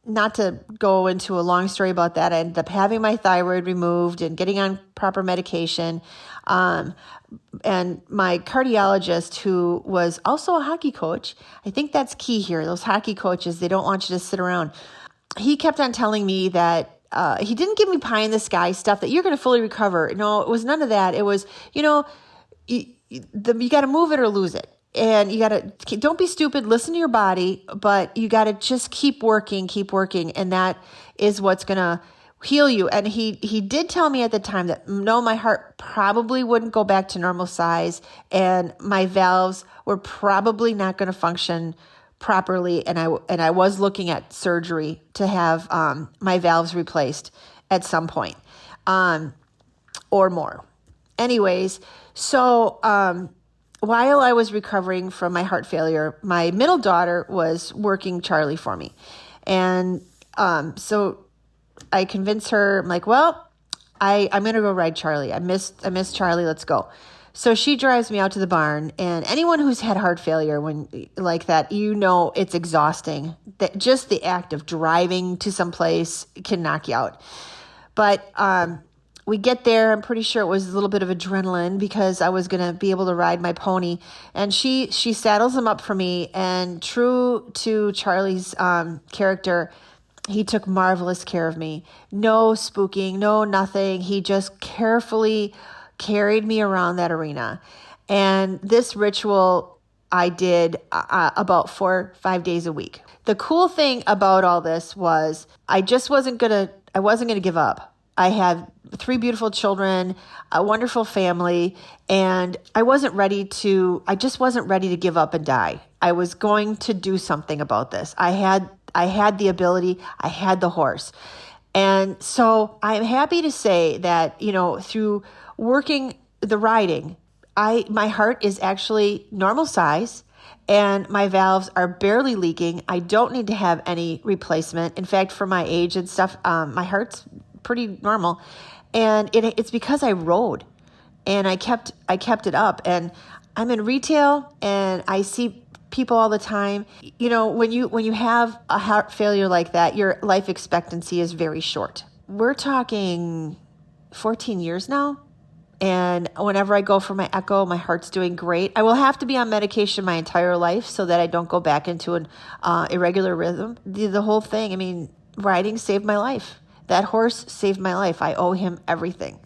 not to go into a long story about that, I ended up having my thyroid removed and getting on proper medication. And my cardiologist, who was also a hockey coach, I think that's key here. Those hockey coaches, they don't want you to sit around. He kept on telling me that he didn't give me pie in the sky stuff that you're going to fully recover. No, it was none of that. It was, you got to move it or lose it. And you got to, don't be stupid, listen to your body, but you got to just keep working. And that is what's going to heal you. And he did tell me at the time that no, my heart probably wouldn't go back to normal size, and my valves were probably not going to function properly. And I was looking at surgery to have my valves replaced at some point, or more. Anyways, so while I was recovering from my heart failure, my middle daughter was working Charlie for me. And so I convinced her, I'm like, well, I'm going to go ride Charlie. I miss Charlie. Let's go. So she drives me out to the barn, and anyone who's had heart failure like that, it's exhausting. That just the act of driving to some place can knock you out. But we get there. I'm pretty sure it was a little bit of adrenaline because I was going to be able to ride my pony. And she saddles him up for me. And true to Charlie's character, he took marvelous care of me. No spooking, no nothing. He just carefully carried me around that arena. And this ritual I did about 4 or 5 days a week. The cool thing about all this was I wasn't going to give up. I had 3 beautiful children, a wonderful family, and I just wasn't ready to give up and die. I was going to do something about this. I had the ability, I had the horse. And so I'm happy to say that, through working the riding, my heart is actually normal size and my valves are barely leaking. I don't need to have any replacement. In fact, for my age and stuff, my heart's pretty normal. And it's because I rode and I kept it up. And I'm in retail and I see people all the time. When you have a heart failure like that, your life expectancy is very short. We're talking 14 years now. And whenever I go for my echo, my heart's doing great. I will have to be on medication my entire life so that I don't go back into an irregular rhythm. The whole thing, riding saved my life. That horse saved my life. I owe him everything.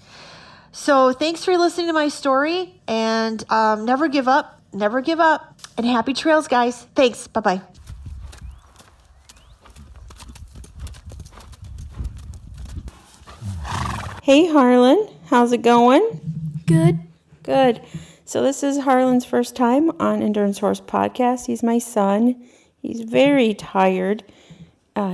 So thanks for listening to my story, and never give up, and happy trails, guys. Thanks. Bye-bye. Hey, Harlan. How's it going? Good. Good. So this is Harlan's first time on Endurance Horse Podcast. He's my son. He's very tired.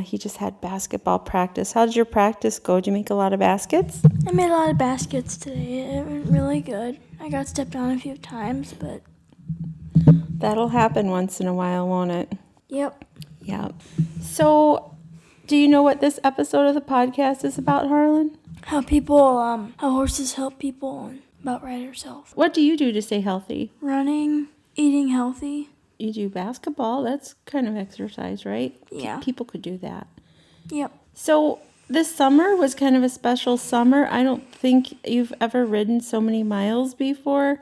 He just had basketball practice. How did your practice go? Did you make a lot of baskets? I made a lot of baskets today. It went really good. I got stepped on a few times, but... That'll happen once in a while, won't it? Yep. Yep. So, do you know what this episode of the podcast is about, Harlan? How horses help people and about riders' health. What do you do to stay healthy? Running, eating healthy. You do basketball. That's kind of exercise, right? Yeah. People could do that. Yep. So this summer was kind of a special summer. I don't think you've ever ridden so many miles before.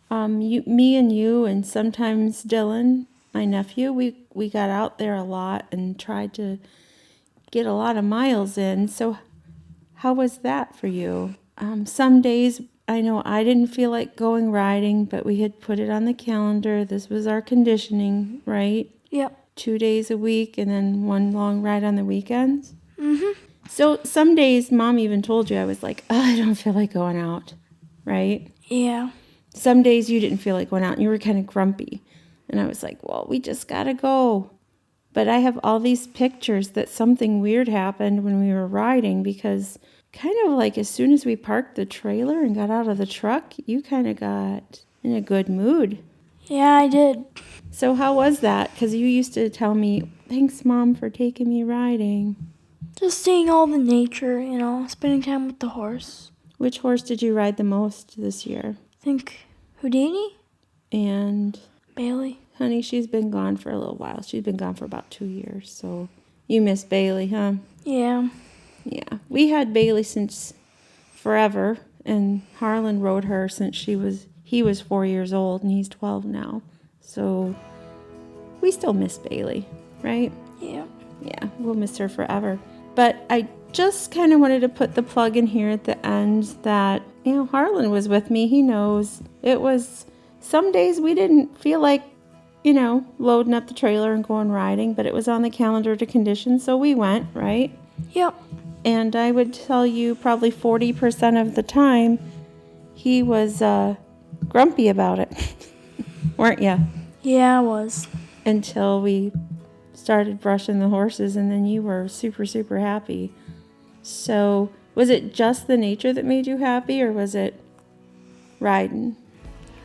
Me and you and sometimes Dylan, my nephew, we got out there a lot and tried to get a lot of miles in. So how was that for you? Some days I know I didn't feel like going riding, but we had put it on the calendar. This was our conditioning, right? Yep. 2 days a week and then one long ride on the weekends. Mm-hmm. So some days, Mom even told you, I was like, I don't feel like going out, right? Yeah. Some days you didn't feel like going out and you were kind of grumpy. And I was like, well, we just got to go. But I have all these pictures that something weird happened when we were riding because kind of like as soon as we parked the trailer and got out of the truck, you kind of got in a good mood. Yeah, I did. So how was that? Because you used to tell me, thanks, Mom, for taking me riding. Just seeing all the nature, spending time with the horse. Which horse did you ride the most this year? I think Houdini? And Bailey. Honey, she's been gone for a little while. She's been gone for about 2 years. So you miss Bailey, huh? Yeah. Yeah. We had Bailey since forever. And Harlan rode her since he was 4 years old and he's 12 now. So we still miss Bailey, right? Yeah. Yeah, we'll miss her forever. But I just kind of wanted to put the plug in here at the end that, Harlan was with me. He knows. It was some days we didn't feel like, loading up the trailer and going riding, but it was on the calendar to condition, so we went, right? Yep. And I would tell you probably 40% of the time he was grumpy about it. Weren't you? Yeah, I was. Until we started brushing the horses, and then you were super, super happy. So was it just the nature that made you happy, or was it riding?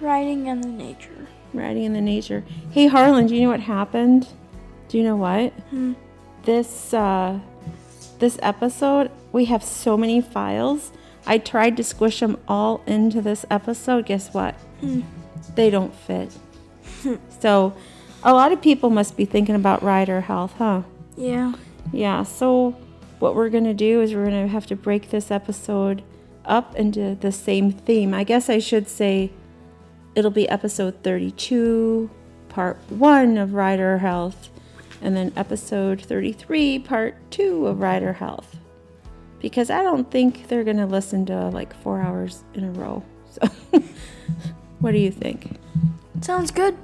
Riding and the nature. Riding in the nature. Hey, Harlan, do you know what happened? Do you know what? This episode, we have so many files. I tried to squish them all into this episode. Guess what? They don't fit. So a lot of people must be thinking about rider health, huh? Yeah. Yeah, so what we're going to do is we're going to have to break this episode up into the same theme. I guess I should say it'll be episode 32, part 1 of rider health, and then episode 33, part 2 of rider health. Because I don't think they're going to listen to like 4 hours in a row. So what do you think? Sounds good.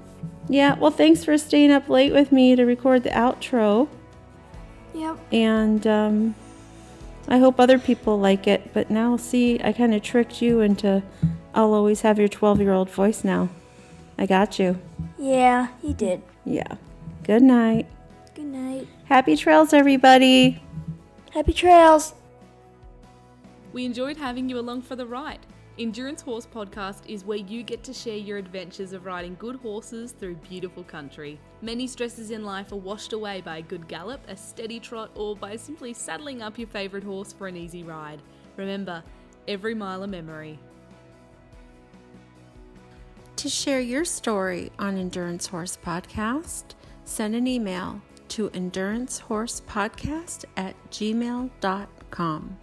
Yeah, well, thanks for staying up late with me to record the outro. Yep. And I hope other people like it. But now, see, I kind of tricked you into I'll always have your 12-year-old voice now. I got you. Yeah, you did. Yeah. Good night. Good night. Happy trails, everybody. Happy trails. We enjoyed having you along for the ride. Endurance Horse Podcast is where you get to share your adventures of riding good horses through beautiful country. Many stresses in life are washed away by a good gallop, a steady trot, or by simply saddling up your favourite horse for an easy ride. Remember, every mile a memory. To share your story on Endurance Horse Podcast, send an email to endurancehorsepodcast@gmail.com.